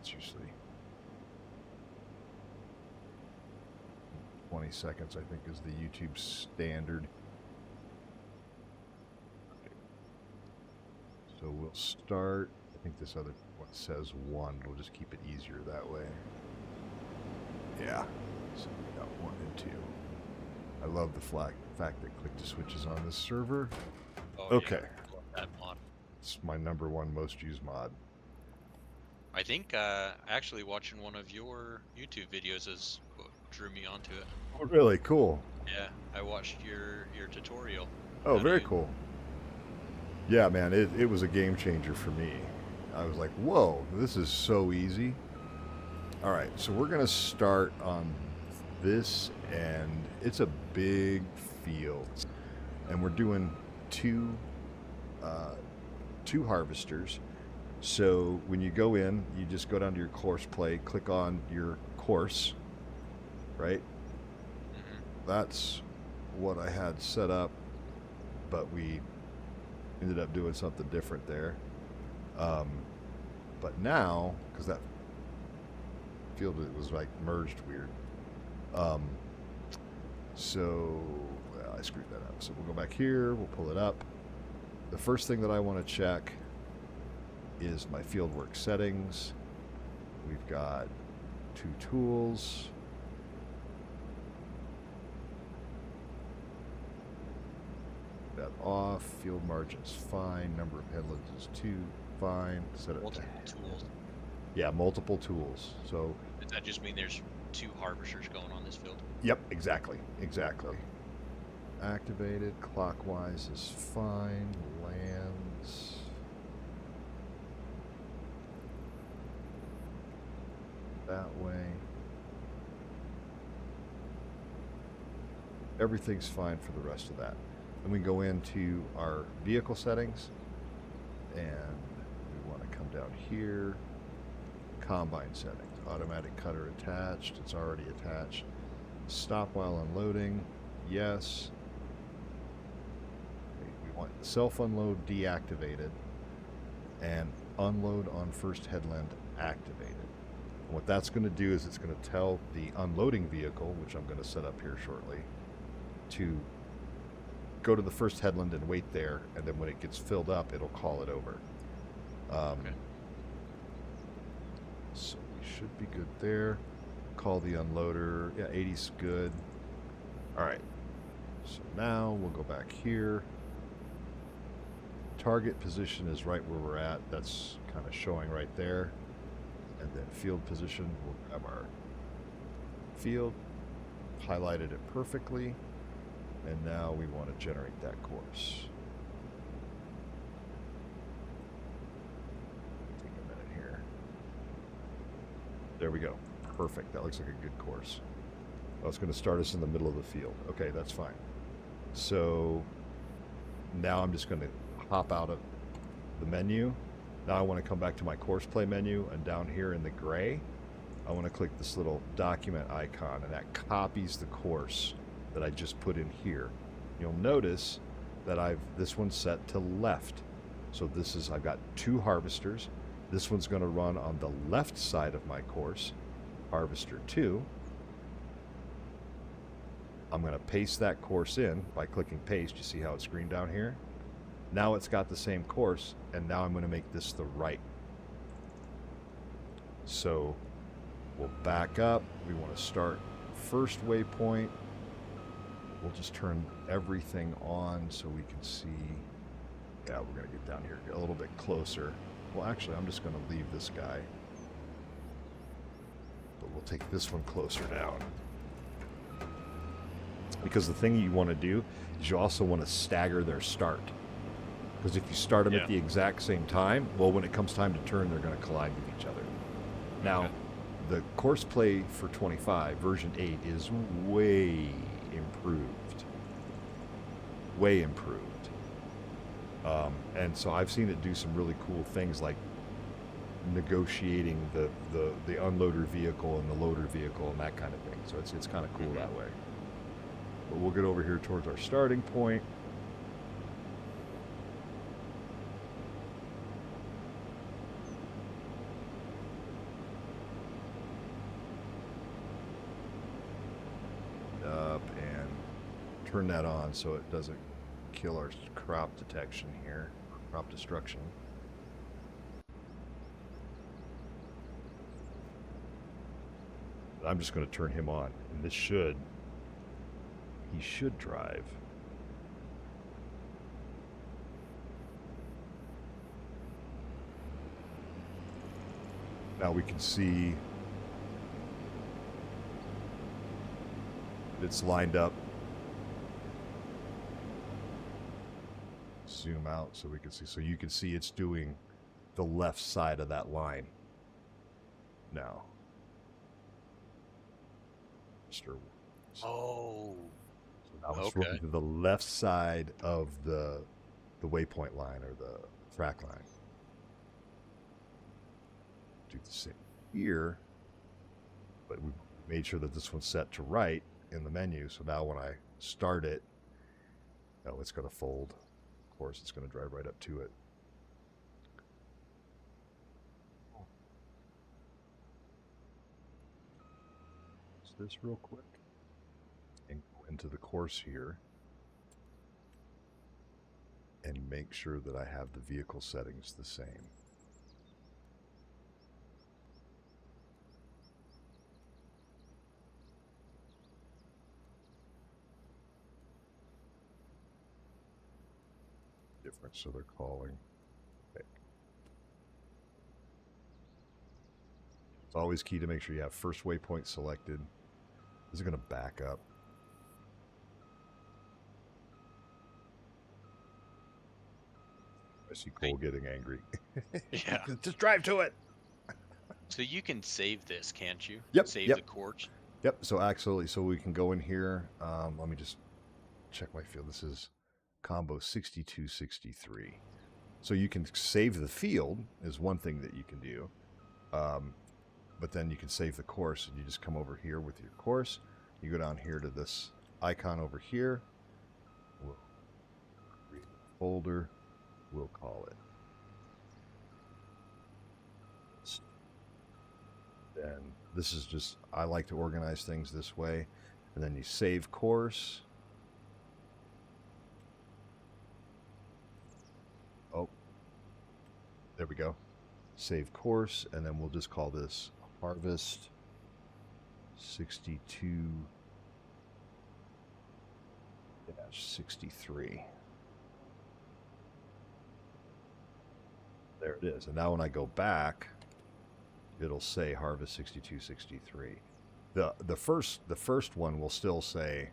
It's usually 20 seconds, I think, is the YouTube standard. Okay. So we'll start. I think this other one says 1. We'll just keep it easier that way. Yeah. So we got 1 and 2. I love the fact that click to switch is on this server. Oh, Okay. Yeah, love that mod. It's my #1 most used mod. I think actually watching one of your YouTube videos is what drew me onto it. Oh, really? Cool. Yeah, I watched your tutorial. Oh, How very to- cool. Yeah, man, it was a game changer for me. I was like, whoa, this is so easy. All right, so we're going to start on this end. It's a big field, and we're doing two harvesters. So when you go in, you just go down to your course play, click on your course, right? Mhm. That's what I had set up, but we ended up doing something different there. But now, because that field was like merged weird, so well, I screwed that up. So we'll go back here, we'll pull it up. The first thing that I want to check is my fieldwork settings. We've got 2 tools. That off. Field margins fine. Number of headlands is 2. Fine. Set it Multiple to tools. Yeah, multiple tools. So Does that just mean there's 2 harvesters going on this field? yep, exactly. Activated clockwise is fine. Lands. That way. Everything's fine for the rest of that. Then we go into our vehicle settings, and we want to come down here. Combine settings. Automatic cutter attached. It's already attached. Stop while unloading. Yes. Okay, we want self unload deactivated and unload on first headland activate it. And what that's going to do is it's going to tell the unloading vehicle, which I'm going to set up here shortly, to go to the first headland and wait there, and then when it gets filled up, it'll call it over. Okay. So we should be good there. Call the unloader. Yeah, 80's good. All right. So now we'll go back here. Target position is right where we're at. That's kind of showing right there. And then field position, we'll grab our field, highlighted it perfectly, and now we want to generate that course. Take a minute here. There we go. Perfect. That looks like a good course. Well, it's going to start us in the middle of the field. Okay, that's fine. So now I'm just going to hop out of the menu. Now I want to come back to my course play menu, and down here in the gray, I want to click this little document icon, and that copies the course that I just put in here. You'll notice that this one's set to left. So I've got 2 harvesters. This one's going to run on the left side of my course, harvester 2. I'm going to paste that course in by clicking paste. You see how it's green down here? Now it's got the same course, and now I'm going to make this the right. So we'll back up. We want to start first waypoint. We'll just turn everything on so we can see. Yeah, we're going to get down here a little bit closer. Well, actually, I'm just going to leave this guy. But we'll take this one closer down. Because the thing you want to do is you also want to stagger their start. Because if you start them at the exact same time, well, when it comes time to turn, they're going to collide with each other. Now, the course play for 25, version 8, is way improved. Way improved. And so I've seen it do some really cool things like negotiating the unloader vehicle and the loader vehicle and that kind of thing. So it's kind of cool that way. But we'll get over here towards our starting point. Up and turn that on so it doesn't kill our crop detection here, crop destruction. I'm just going to turn him on, and he should drive. Now we can see it's lined up. Zoom out so we can see. So you can see it's doing the left side of that line now. Oh. So now it's rolling to the left side of the waypoint line or the track line. Do the same here, but we made sure that this one's set to right in the menu. So now when I start it, oh, it's going to fold. Of course, it's going to drive right up to it. This real quick and go into the course here and make sure that I have the vehicle settings the same. Different, so they're calling. Okay. It's always key to make sure you have first waypoint selected. This is going to back up. I see Cole getting angry. Yeah. Just drive to it. So you can save this, can't you? Yep. Save the course. Yep. So actually, so we can go in here. Let me just check my field. This is combo 6263. So you can save the field is one thing that you can do. But then you can save the course, and you just come over here with your course. You go down here to this icon over here. We'll create a folder. We'll call it then this is just, I like to organize things this way. And then you save course. Oh, there we go. Save course, and then we'll just call this harvest 62-63. There it is. And now when I go back, it'll say harvest 62-63. The first one will still say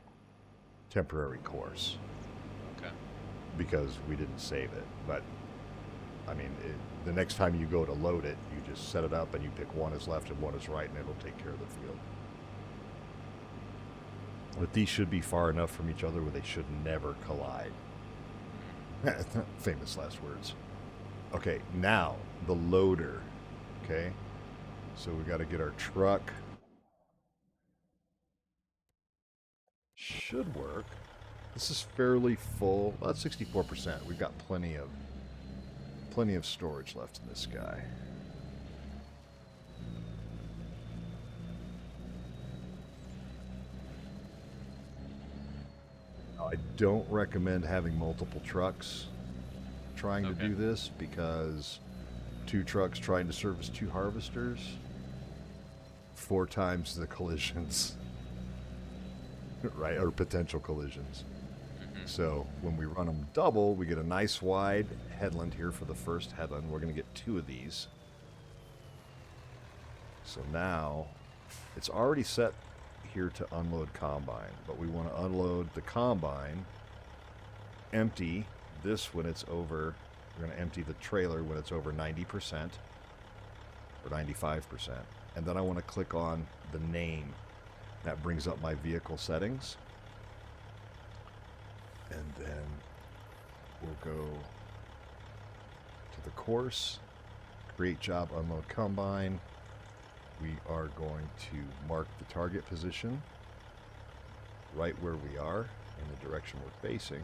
temporary course. Okay. Because we didn't save it. But I mean, the next time you go to load it, you just set it up and you pick one is left and one is right, and it'll take care of the field. But these should be far enough from each other where they should never collide. Famous last words. Okay, now the loader. Okay, so we got to get our truck. Should work. This is fairly full. About 64%. We've got plenty of storage left in this guy. Now, I don't recommend having multiple trucks trying to do this, because 2 trucks trying to service 2 harvesters, 4 times the collisions. Right, or potential collisions. So when we run them double, we get a nice wide headland here for the first headland. We're going to get 2 of these. So now it's already set here to unload combine, but we want to unload the combine, empty this when it's over. We're going to empty the trailer when it's over 90% or 95%. And then I want to click on the name. That brings up my vehicle settings. And then we'll go to the course, create job, unload combine. We are going to mark the target position right where we are in the direction we're facing.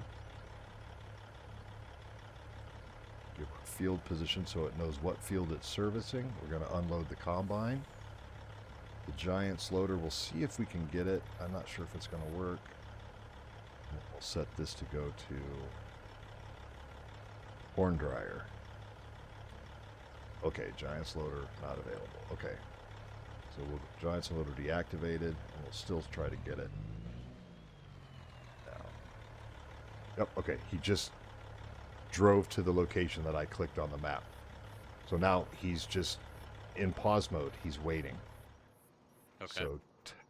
Give our field position so it knows what field it's servicing. We're going to unload the combine. The Giants loader, we'll see if we can get it. I'm not sure if it's going to work. We'll set this to go to horn dryer. Okay, Giants loader not available. Okay, so we'll Giants loader deactivated, and we'll still try to get it. Now, yep. Okay, he just drove to the location that I clicked on the map. So now he's just in pause mode. He's waiting. Okay. So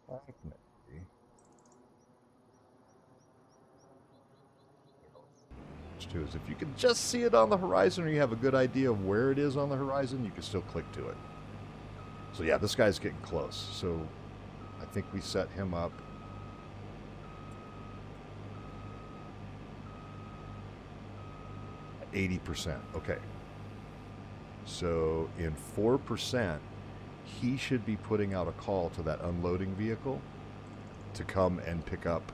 technically, is if you can just see it on the horizon, or you have a good idea of where it is on the horizon, you can still click to it. So yeah, this guy's getting close. So I think we set him up. At 80%. Okay. So in 4%, he should be putting out a call to that unloading vehicle to come and pick up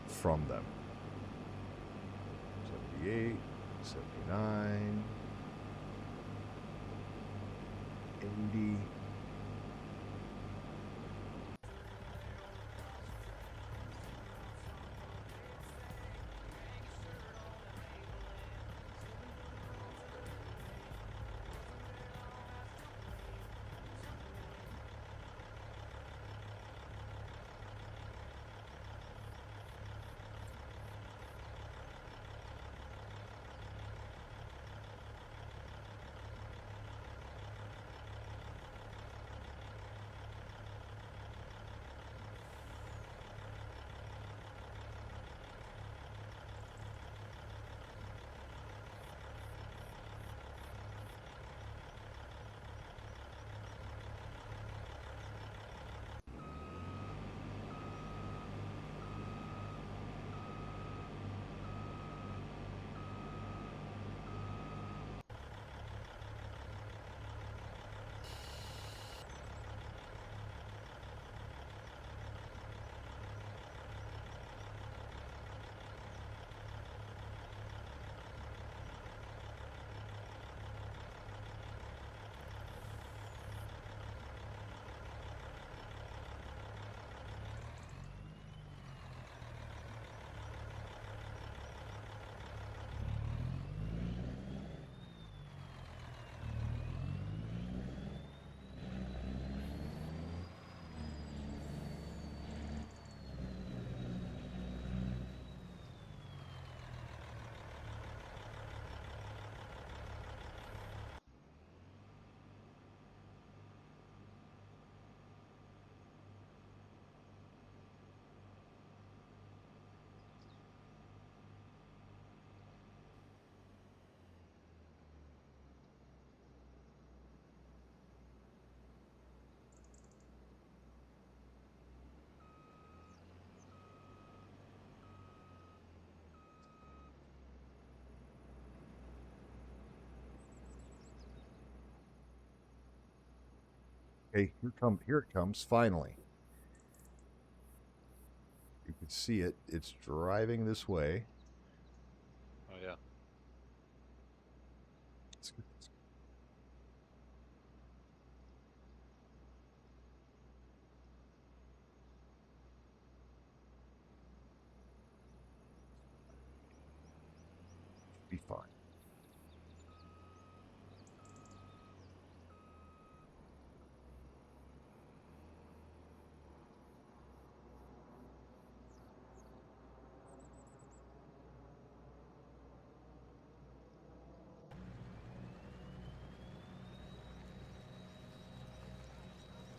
from them. 78, 79, 80. Hey, here it comes, finally. You can see it. It's driving this way. Oh yeah. Let's get this. Be fine.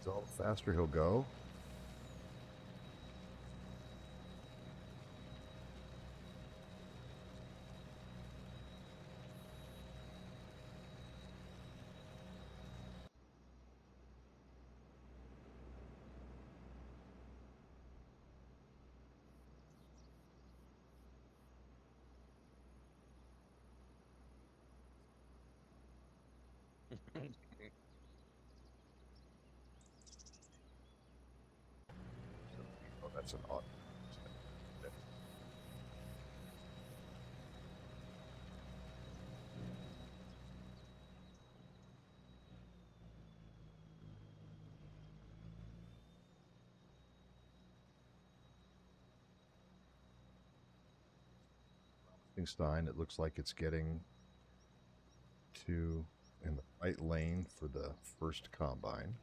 So all the faster he'll go. Oh, that's an odd. Stein, it looks like it's getting to in the right lane for the first combine.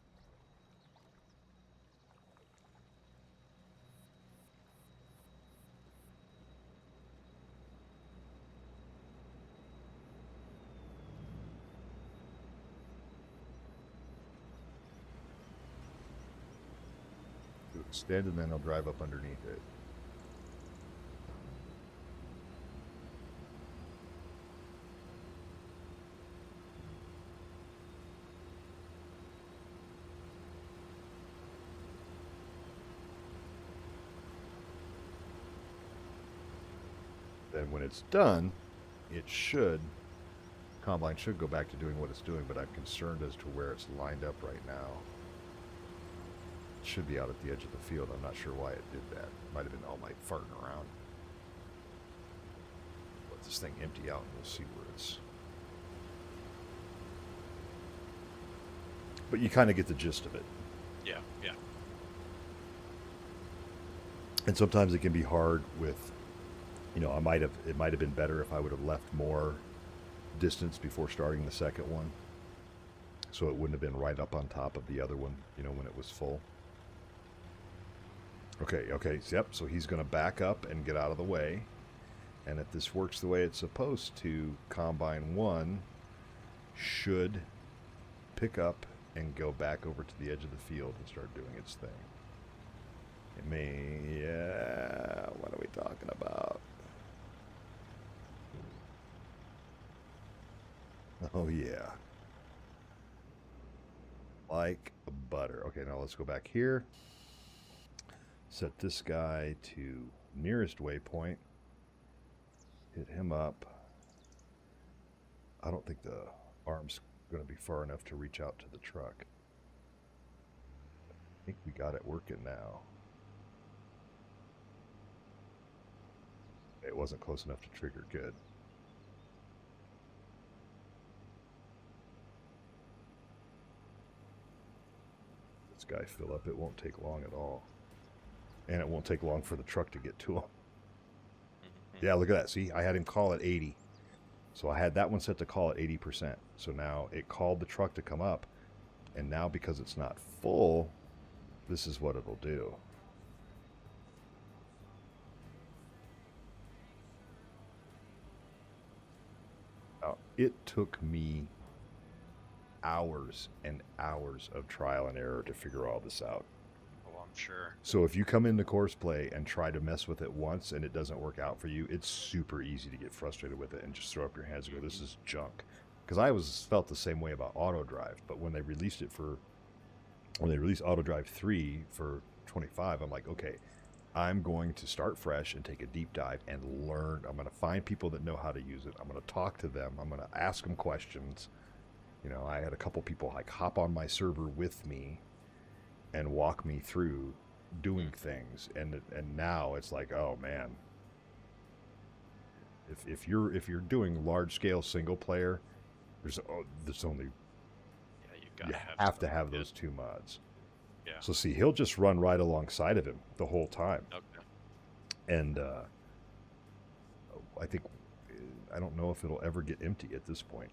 Do extend and then I'll drive up underneath it. Then when it's done, combine should go back to doing what it's doing, but I'm concerned as to where it's lined up right now. It should be out at the edge of the field. I'm not sure why it did that. Might have been all night farting around. Let this thing empty out and we'll see where it's... But you kind of get the gist of it. Yeah, yeah. And sometimes it can be hard with, you know, it might have been better if I would have left more distance before starting the second one, so it wouldn't have been right up on top of the other one, you know, when it was full. Okay, yep, so he's going to back up and get out of the way, and if this works the way it's supposed to, Combine 1 should pick up and go back over to the edge of the field and start doing its thing. It may, yeah, what are we talking about? Oh, yeah. Like butter. Okay, now let's go back here. Set this guy to nearest waypoint. Hit him up. I don't think the arm's going to be far enough to reach out to the truck. I think we got it working now. It wasn't close enough to trigger. Good. This guy fill up. It won't take long at all. And it won't take long for the truck to get to him. Yeah, look at that. See, I had him call at 80. So I had that one set to call at 80%. So now it called the truck to come up. And now because it's not full, this is what it'll do. Now, it took me hours and hours of trial and error to figure all this out. Oh, I'm sure. So if you come into course play and try to mess with it once and it doesn't work out for you, it's super easy to get frustrated with it and just throw up your hands and go, this is junk. Because I felt the same way about auto drive, but when they released auto drive 3 for 25, I'm like, okay, I'm going to start fresh and take a deep dive and learn. I'm going to find people that know how to use it. I'm going to talk to them. I'm going to ask them questions. You know, I had a couple people like hop on my server with me and walk me through doing things. And now it's like, oh man, if you're doing large scale single player, there's only Yeah, you have to something have good. those 2 mods. Yeah. So see, he'll just run right alongside of him the whole time. Okay. And I think, I don't know if it'll ever get empty at this point.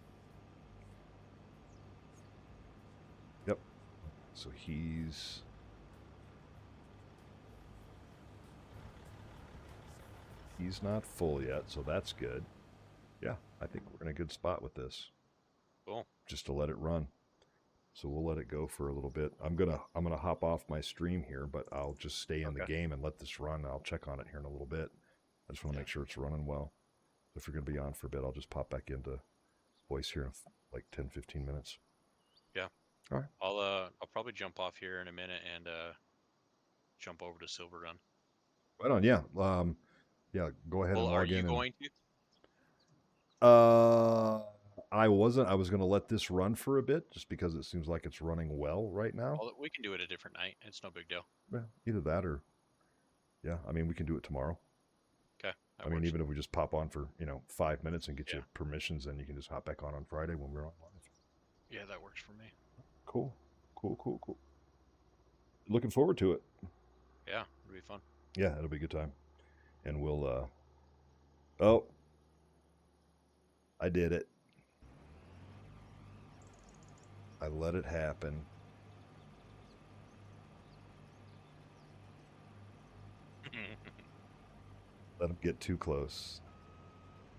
Yep. So he's not full yet, so that's good. Yeah, I think we're in a good spot with this. Cool. Just to let it run. So we'll let it go for a little bit. I'm gonna hop off my stream here, but I'll just stay in the game and let this run. I'll check on it here in a little bit. I just want to make sure it's running well. If you're gonna be on for a bit, I'll just pop back into voice here in like 10-15 minutes. Yeah. All right. I'll probably jump off here in a minute and jump over to Silver Run. Right on. Yeah. Yeah. Go ahead and log Are you in. going to? I wasn't. I was going to let this run for a bit, just because it seems like it's running well right now. Well, we can do it a different night. It's no big deal. Yeah, either that or, yeah. I mean, we can do it tomorrow. Okay. I mean, even if we just pop on for 5 minutes and get you permissions, then you can just hop back on Friday when we're on live. Yeah, that works for me. Cool. Looking forward to it. Yeah, it'll be fun. Yeah, it'll be a good time. And we'll, oh, I did it. I let it happen. Let him get too close.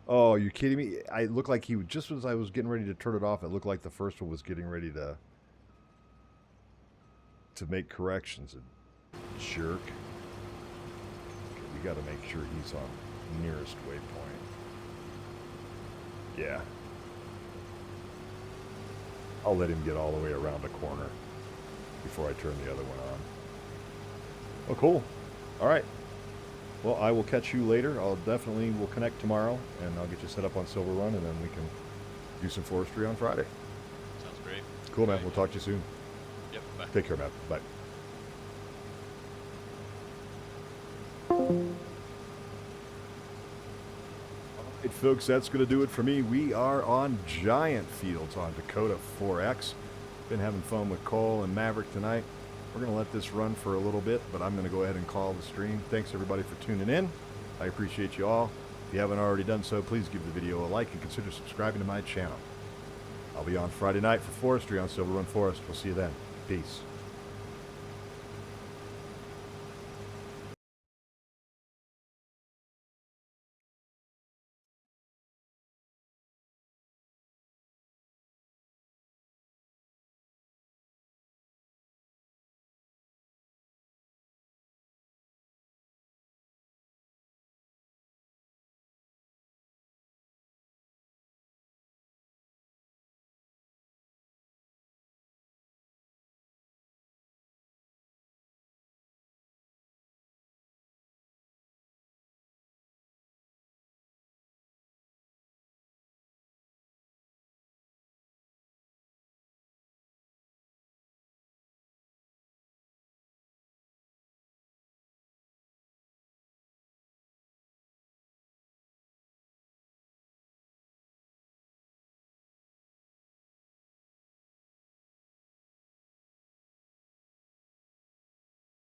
Oh, you're kidding me? I looked like he, just as I was getting ready to turn it off, it looked like the first one was getting ready to make corrections. Jerk. Okay, we got to make sure he's on nearest waypoint. Yeah. I'll let him get all the way around the corner before I turn the other one on. Oh, cool. All right. Well, I will catch you later. We'll connect tomorrow, and I'll get you set up on Silver Run, and then we can do some forestry on Friday. Sounds great. Cool, man. We'll talk to you soon. Yep. Bye. Take care, man. Bye. All right, folks, that's going to do it for me. We are on giant fields on Dakota 4X. Been having fun with Cole and Maverick tonight. We're going to let this run for a little bit, but I'm going to go ahead and call the stream. Thanks, everybody, for tuning in. I appreciate you all. If you haven't already done so, please give the video a like and consider subscribing to my channel. I'll be on Friday night for forestry on Silver Run Forest. We'll see you then. Peace.